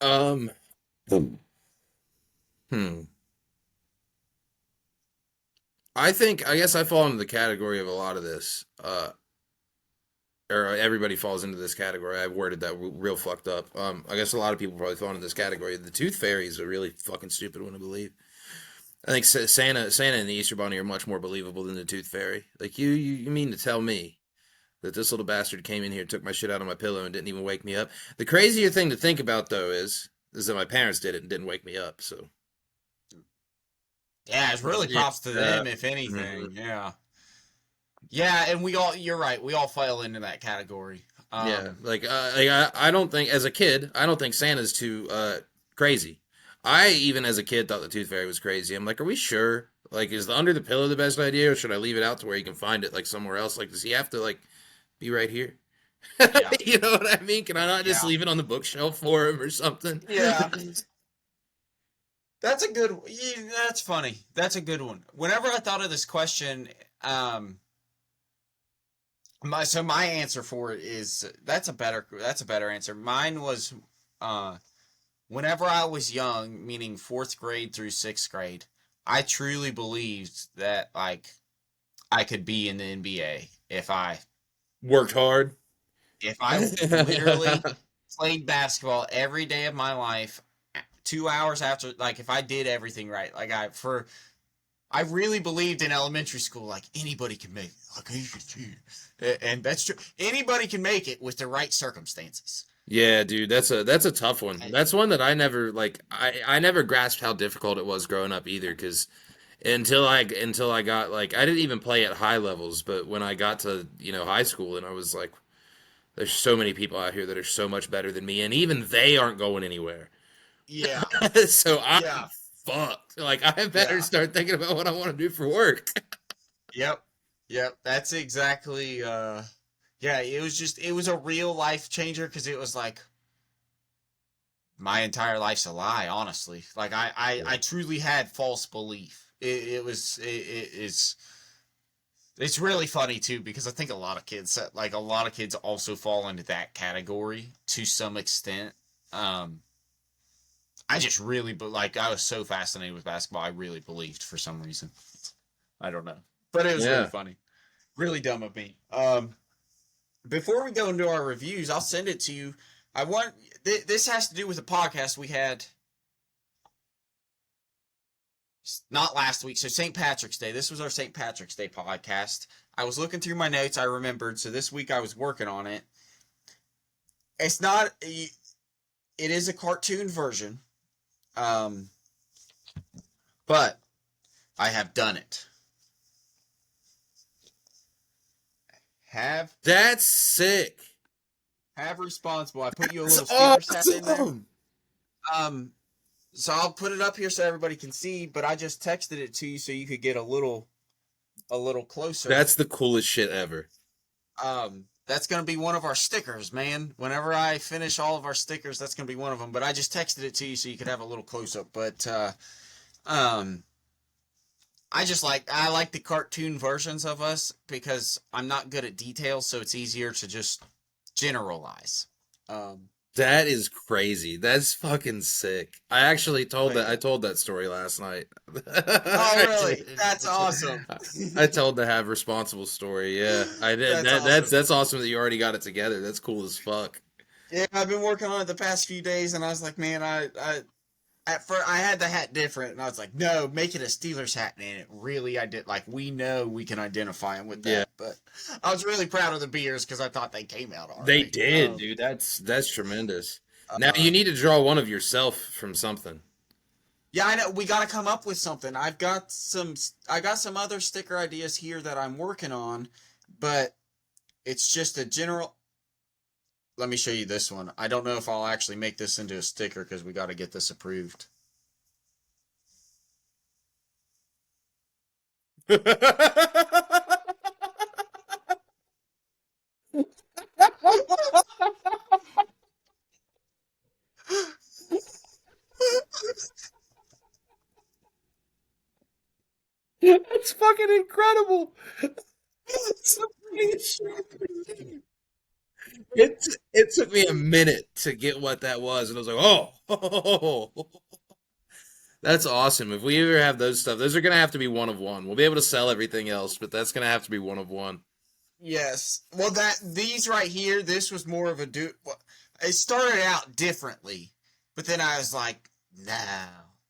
Um. Hmm. I guess I fall into the category of a lot of this. Or everybody falls into this category. I've worded that real fucked up. I guess a lot of people probably fall into this category. The Tooth Fairy is a really fucking stupid one to believe. I think Santa, and the Easter Bunny are much more believable than the Tooth Fairy. Like you mean to tell me that this little bastard came in here, took my shit out of my pillow, and didn't even wake me up? The crazier thing to think about though is that my parents did it and didn't wake me up. So Yeah, it's really yeah, props to them, if mhm. anything. Yeah. Yeah, and we all, you're right, we all fell into that category. Yeah, I don't think as a kid, I don't think Santa's too crazy. I even as a kid thought the Tooth Fairy was crazy. I'm like, are we sure? Like, is the under the pillow the best idea, or should I leave it out to where you can find it like somewhere else? Like, does he have to like be right here? Yeah. You know what I mean? Can I not just Yeah. leave it on the bookshelf for him or something? Yeah. That's a good, yeah, that's funny. That's a good one. Whenever I thought of this question, um, my answer for it is that's a better answer. Mine was, uh, whenever I was young, meaning fourth grade through sixth grade, I truly believed that like I could be in the NBA Worked hard. if I literally played basketball every day of my life, 2 hours after, like if I did everything right, like I really believed in elementary school, like anybody can make it, like you should see and that's true. Anybody can make it with the right circumstances. Yeah, dude, that's a tough one. And, That's one that I never like. I never grasped how difficult it was growing up either, because until I got like I didn't even play at high levels, but when I got to high school and I was like, there's so many people out here that are so much better than me, and even they aren't going anywhere. yeah, So I'm yeah, fucked. Like I better yeah. start thinking about what I want to do for work. Yep. Yep. That's exactly yeah, it was a real life changer because it was like my entire life's a lie, honestly. Like I truly had false belief. It's really funny too because I think a lot of kids also fall into that category to some extent. Um I just really but like I was so fascinated with basketball, I really believed for some reason. I don't know. But it was really Yeah. funny. Really dumb of me. Before we go into our reviews, I'll send it to you. I want this has to do with a podcast we had not last week. So St. Patrick's Day. This was our St. Patrick's Day podcast. I was looking through my notes. I remembered. So this week I was working on it. It's not. It is a cartoon version. Um, but I have done it. Have That's sick. have responsible. I put you a That's little Steelers hat in there. awesome. Um, so I'll put it up here so everybody can see. But I just texted it to you so you could get a little closer. That's the coolest shit ever. That's gonna be one of our stickers, man. Whenever I finish all of our stickers, that's gonna be one of them. But I just texted it to you so you could have a little close up. But um, I like the cartoon versions of us because I'm not good at details, so it's easier to just generalize. Um, That is crazy. That's fucking sick. but I yeah. told that story last night. Oh, I really? did. That's awesome. I told the have responsible story. Yeah, I did. That's awesome. That's awesome that you already got it together. That's cool as fuck. Yeah, I've been working on it the past few days, and I was like, man, at first I had the hat different, and I was like, no, make it a Steelers hat, and it really I did like we know we can identify him with Yeah, that. But I was really proud of the beers because I thought they came out all they right. did, dude. That's tremendous. Now you Um, need to draw one of yourself from something. yeah, I know we got to come up with something. I got some other sticker ideas here that I'm working on, but it's just a general. Let me show you this one. I don't know if I'll actually make this into a sticker because we got to get this approved. That's fucking incredible. It's the funniest shit. It took me a minute to get what that was, and I was like, oh, that's awesome. If we ever have those stuff, those are gonna have to be one of one. We'll be able to sell everything else, but that's gonna have to be one of one. Yes. Well, these right here, this was more of a do. Well, it started out differently, but then I was like, no,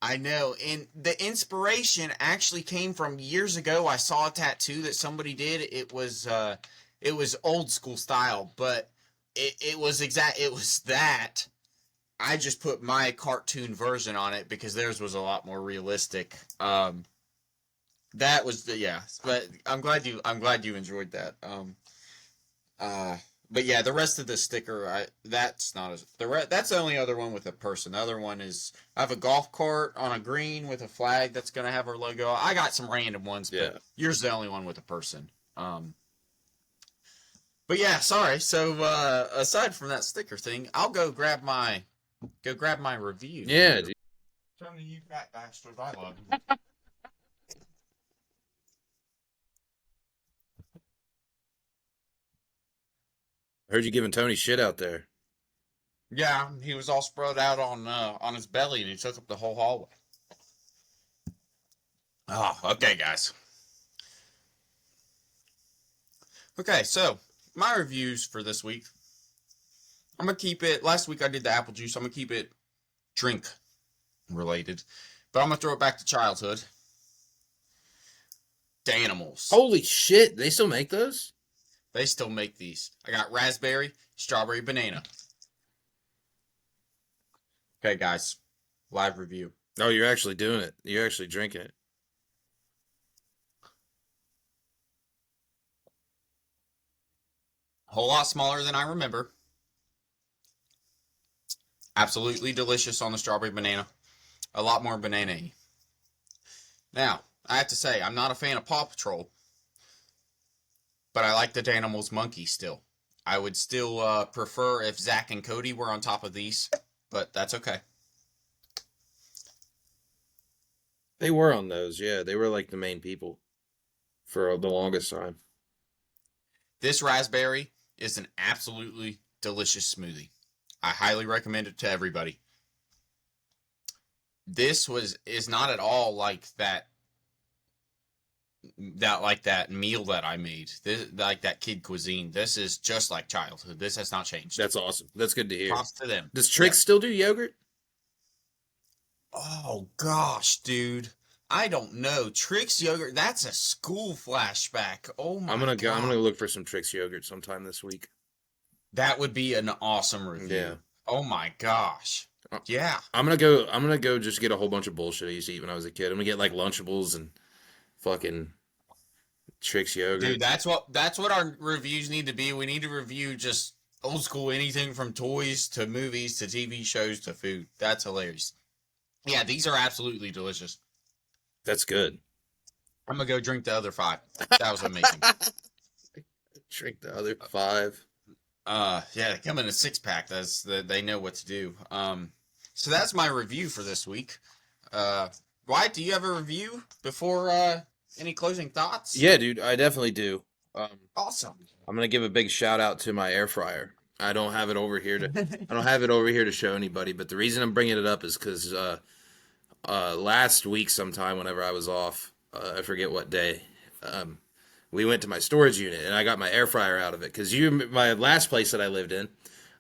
I know. And the inspiration actually came from years ago. I saw a tattoo that somebody did. It was old school style, but it was exact. It was that. I just put my cartoon version on it because theirs was a lot more realistic. That was the yeah, but I'm glad you enjoyed that. Uh, but yeah, the rest of the sticker, that's not as that's the only other one with a person. The other one is I have a golf cart on a green with a flag that's gonna have our logo. I got some random ones, but Yeah. yours is the only one with a person. But yeah, sorry. So aside from that sticker thing, I'll go grab my review Yeah, here. dude. Turn to you fat bastard, I love you. I heard you giving Tony shit out there. Yeah, he was all spread out on his belly, and he took up the whole hallway. Oh, okay, guys. Okay, so my reviews for this week. I'm gonna keep it. Last week I did the apple juice. I'm gonna keep it drink related, but I'm gonna throw it back to childhood. Danimals. Holy shit, they still make those? They still make these. I got raspberry, strawberry, banana. Okay, guys. Live review. Oh, you're actually doing it. You're actually drinking it. A whole lot smaller than I remember. Absolutely delicious on the strawberry banana. A lot more banana-y. Now, I have to say, I'm not a fan of Paw Patrol, but I like the Danimals monkey still. I would still prefer if Zach and Cody were on top of these, but that's okay. They were on those, yeah. They were like the main people for the longest time. This raspberry is an absolutely delicious smoothie. I highly recommend it to everybody. This is not at all like that meal that I made. This like that kid cuisine. This is just like childhood. This has not changed. That's awesome. That's good to hear. Props to them. Does Yeah. Trix still do yogurt? Oh gosh, dude. I don't know. Trix yogurt. That's a school flashback. Oh my I'm gonna go. I'm god. gonna look for some Trix yogurt sometime this week. That would be an awesome review. Yeah. Oh my gosh. Yeah. I'm gonna go. I'm gonna go. Just get a whole bunch of bullshit I used to eat when I was a kid. I'm gonna get like Lunchables and fucking Trix yogurt. Dude, that's what our reviews need to be. We need to review just old school anything from toys to movies to TV shows to food. That's hilarious. Yeah, these are absolutely delicious. That's good. I'm gonna go drink the other 5. That was amazing. Drink the other 5. Yeah, they come in a 6-pack. They know what to do. So that's my review for this week. Wyatt, do you have a review before any closing thoughts? Yeah, dude, I definitely do. Awesome. I'm gonna give a big shout out to my air fryer. I don't have it over here to. I don't have it over here to show anybody. But the reason I'm bringing it up is because last week, sometime whenever I was off, I forget what day. We went to my storage unit and I got my air fryer out of it because my last place that I lived in,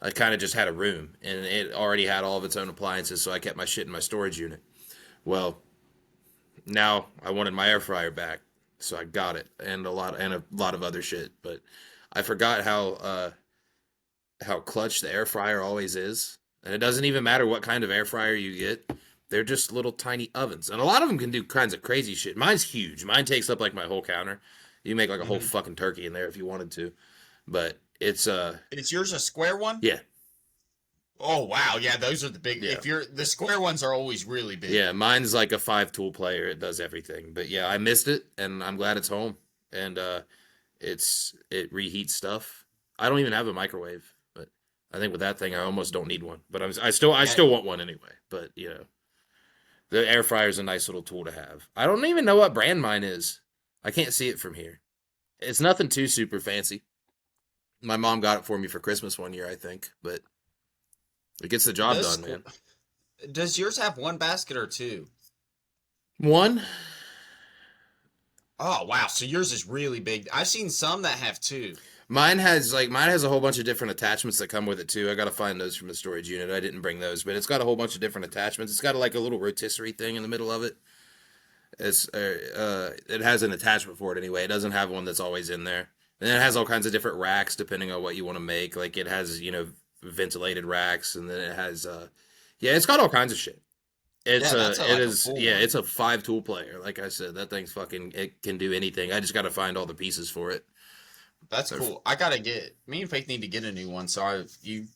I kind of just had a room and it already had all of its own appliances, so I kept my shit in my storage unit. Well, now I wanted my air fryer back, so I got it and a lot of other shit. But I forgot how clutch the air fryer always is, and it doesn't even matter what kind of air fryer you get. They're just little tiny ovens, and a lot of them can do kinds of crazy shit. Mine's huge. Mine takes up like my whole counter. You make like a whole fucking turkey in there if you wanted to, but it's Is yours a square one? yeah. Oh wow, yeah, those are the big. Yeah. If you're the square ones are always really big. Yeah, mine's like a 5 tool player. It does everything. But yeah, I missed it and I'm glad it's home. And it reheats stuff. I don't even have a microwave, but I think with that thing I almost don't need one. But I Yeah, still want one anyway. But the air fryer is a nice little tool to have. I don't even know what brand mine is. I can't see it from here. It's nothing too super fancy. My mom got it for me for Christmas one year, I think, but it gets the job does done, man. does yours have one basket or two? One, Oh wow, so yours is really big. I've seen some that have two. mine has a whole bunch of different attachments that come with it too. I got to find those from the storage unit. I didn't bring those, but it's got a whole bunch of different attachments. It's got like a little rotisserie thing in the middle of it. It has an attachment for it anyway. It doesn't have one that's always in there. And it has all kinds of different racks depending on what you want to make. Like it has, ventilated racks, and then it has yeah, it's got all kinds of shit. Yeah, that's It like a is full yeah, one. it's a 5 tool player. Like I said, that thing's fucking it can do anything. I just got to find all the pieces for it. That's Or cool. I gotta get me and Faith need to get a new one. So you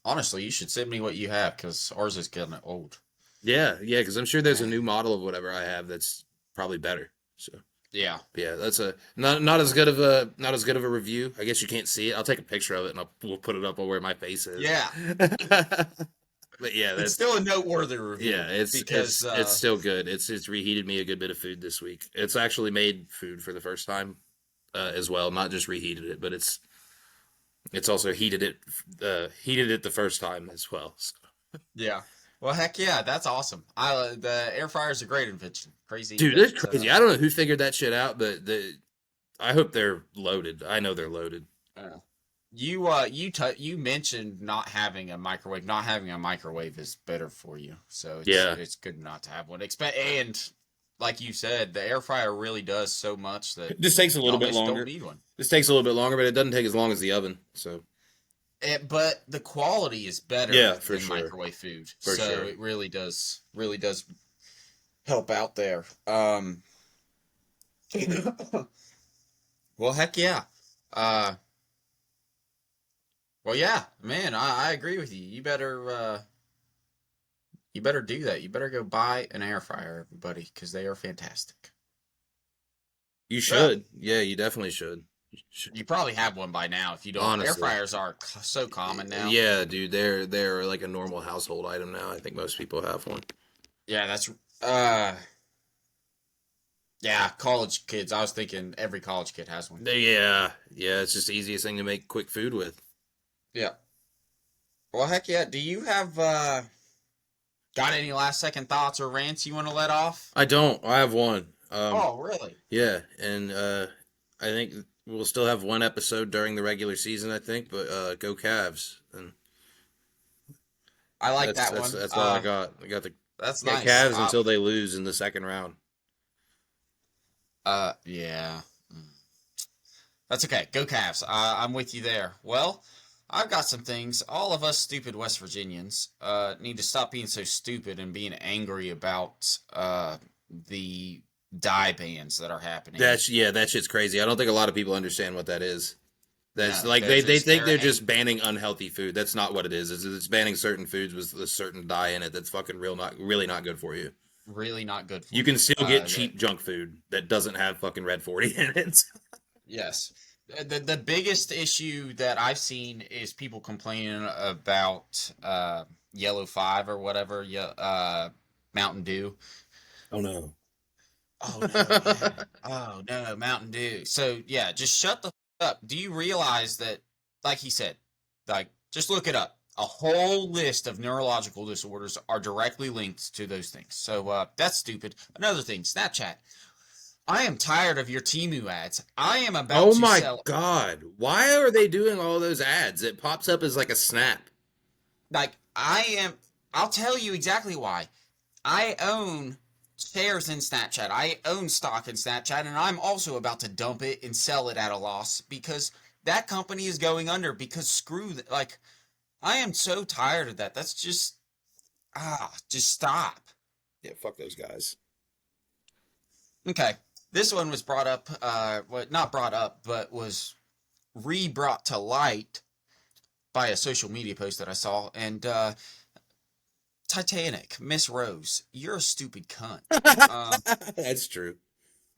honestly you should send me what you have because ours is getting old. yeah, yeah, because I'm sure there's a new model of whatever I have that's probably better. So Yeah. yeah, that's a not as good of a not as good of a review. I guess you can't see it. I'll take a picture of it and we'll put it up on where my face is. Yeah. But yeah, It's that's still a noteworthy yeah, review it's because it's still good. It's reheated me a good bit of food this week. It's actually made food for the first time as well, not just reheated it, but it's also heated it the first time as well. So. yeah. Well, heck yeah, that's awesome. The air fryer is a great invention. Crazy Dude, that's that crazy. I don't know who figured that shit out, but I hope they're loaded. I know they're loaded. uh, you mentioned not having a microwave. Not having a microwave is better for you. So Yeah. it's good not to have one. Expect and like you said, the air fryer really does so much that This takes a you little bit almost don't longer. need one. This takes a little bit longer, but it doesn't take as long as the oven. So But the quality is better yeah, for than sure, microwave food, for so sure. it really does help out there. Well, heck yeah. Uh, well, yeah, man, I agree with you. You better do that. You better go buy an air fryer, everybody, because they are fantastic. You Yeah, should. Yeah, you definitely should. You should. you probably have one by now. If you don't, air Honestly, fryers are so common now. yeah, dude, they're like a normal household item now. I think most people have one. Yeah, that's uh, yeah, college kids. I was thinking every college kid has one. Yeah, yeah, it's just the easiest thing to make quick food with. Yeah. Well, heck yeah. Do you have got any last second thoughts or rants you want to let off? I don't. I have one. Oh, really? Yeah, and I think we'll still have one episode during the regular season. I think, but go Cavs, and I like that one. that's all I got. I got the That's yeah, nice. Cavs until they lose in the second round. Yeah. Mm. That's okay. Go Cavs. I'm with you there. Well, I've got some things. All of us stupid West Virginians need to stop being so stupid and being angry about the dye bans that are happening. That's yeah, that shit's crazy. I don't think a lot of people understand what that is. That's No, like they think they're they're just banning unhealthy food. That's not what it is. It's banning certain foods with a certain dye in it that's fucking really not good for you. really not good You for can you. still get cheap junk food that doesn't have fucking red 40 in it. Yes. The biggest issue that I've seen is people complaining about Yellow 5 or whatever, Mountain Dew. Oh no. Oh no, yeah. Oh no, Mountain Dew. So yeah, just shut the up. Do you realize that, like he said, like just look it up. A whole list of neurological disorders are directly linked to those things. So that's stupid. Another thing, Snapchat. I am tired of your Timu ads. I am about Oh to my sell. god. Why are they doing all those ads? It pops up as like a snap. Like I am. I'll tell you exactly why. I own shares in Snapchat. I own stock in Snapchat, and I'm also about to dump it and sell it at a loss because that company is going under. Because screw that. Like, I am so tired of that. That's just stop. Yeah, fuck those guys. Okay, this one was brought up. Well, not brought up, but was re-brought to light by a social media post that I saw, and Titanic, Miss Rose, you're a stupid cunt. Um, That's true.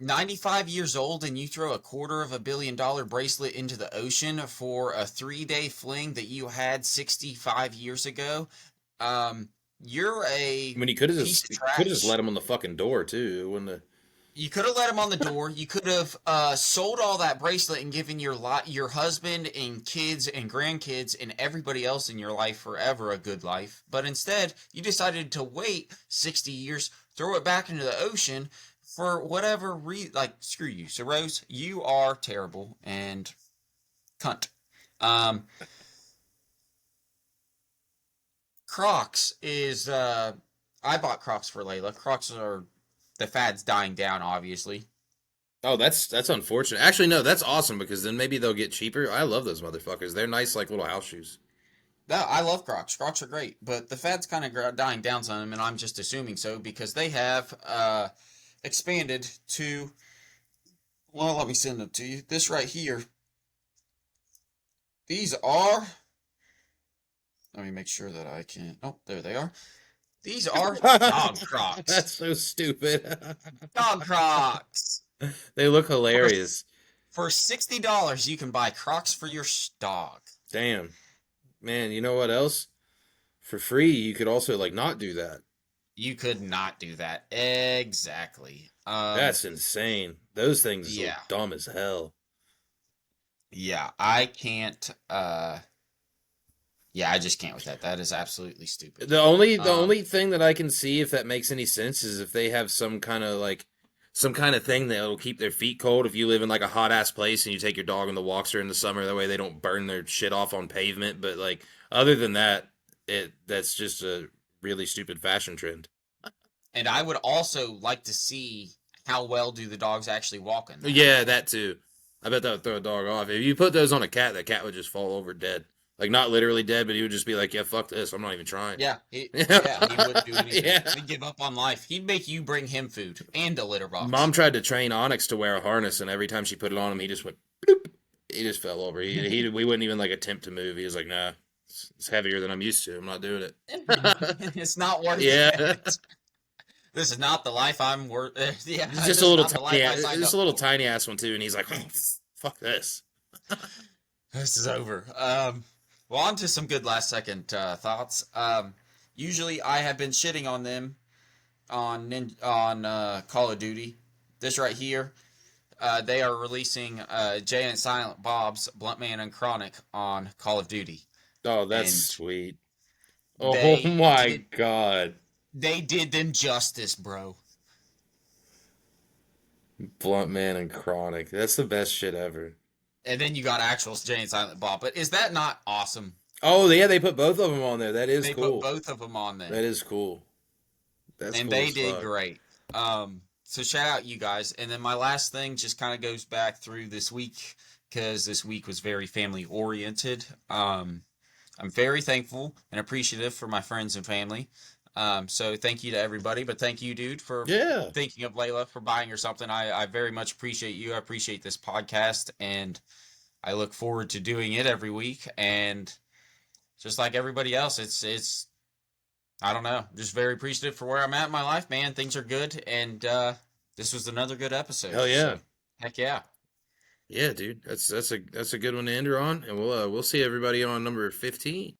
95 years old and you throw a $250 million bracelet into the ocean for a 3-day fling that you had 65 years ago. Um, you're I a mean, piece of you could have just trash. let him on the fucking door too. It wouldn't have. You could have let him on the door. You could have sold all that bracelet and given your husband and kids and grandkids and everybody else in your life forever a good life. But instead, you decided to wait 60 years, throw it back into the ocean for whatever reason. Like, screw you. So, Rose, you are terrible and cunt. Um, Crocs is, I bought Crocs for Layla. Crocs are, the fad's dying down, obviously. Oh, that's unfortunate. Actually, no, that's awesome because then maybe they'll get cheaper. I love those motherfuckers. They're nice, like little house shoes. No, I love Crocs. Crocs are great, but the fad's kind of dying down some, and I'm just assuming so because they have expanded to. Well, let me send them to you. This right here. These are. Let me make sure that I can. Oh, there they are. These are dog That's Crocs. so stupid. Dog Crocs. They look For hilarious. for $60, you can buy Crocs for your dog. Damn, man. You know what else? For free, you could also like not do that. You could not do that. Exactly. That's insane. Those things look Yeah. dumb as hell. Yeah, I can't yeah, I just can't with that. That is absolutely stupid. The Um, only thing that I can see if that makes any sense is if they have some kind of thing that'll keep their feet cold if you live in like a hot ass place and you take your dog on the walks during the summer, that way they don't burn their shit off on pavement. But like other than that, that's just a really stupid fashion trend. and I would also like to see how well do the dogs actually walk in that. Yeah, that too. I bet that would throw a dog off. If you put those on a cat, that cat would just fall over dead. Like not literally dead, but he would just be like, "Yeah, fuck this. I'm not even trying." Yeah, he wouldn't do anything. Yeah. He'd give up on life. He'd make you bring him food and a litter Mom box. tried to train Onyx to wear a harness, and every time she put it on him, he just went bloop. He just fell over. We wouldn't even like attempt to move. He was like, "Nah, it's heavier than I'm used to. I'm not doing it." It's not worth Yeah, it. This is not the life I'm worth. Yeah, it's this just a is little not the tiny, life I signed just a up little for. tiny ass one too. And he's like, oh, "Fuck this." This is over. Well, on to some good last second thoughts. Usually I have been shitting on them on Call of Duty. This right here, they are releasing Jay and Silent Bob's Blunt Man and Chronic on Call of Duty, Oh, that's and sweet. Oh they my did god, they did them justice, bro. Blunt Man and Chronic. That's the best shit ever. And then you got actual Jay and Silent Bob. But is that not awesome? Oh yeah, they put both of them on there. That is They put cool. both of them on That there, is cool. That's and cool they as did fuck. great. So shout out you guys. And then my last thing just kind of goes back through this week because this week was very family oriented. I'm very thankful and appreciative for my friends and family. So thank you to everybody, but thank you, dude, for Yeah. thinking of Layla for buying her something. I very much appreciate you. I appreciate this podcast, and I look forward to doing it every week. And just like everybody else, it's I don't know, just very appreciative for where I'm at in my life, man. Things are good, and this was another good episode. Hell yeah. So heck yeah. Yeah, dude. That's a good one to end her on, and we'll see everybody on number 15.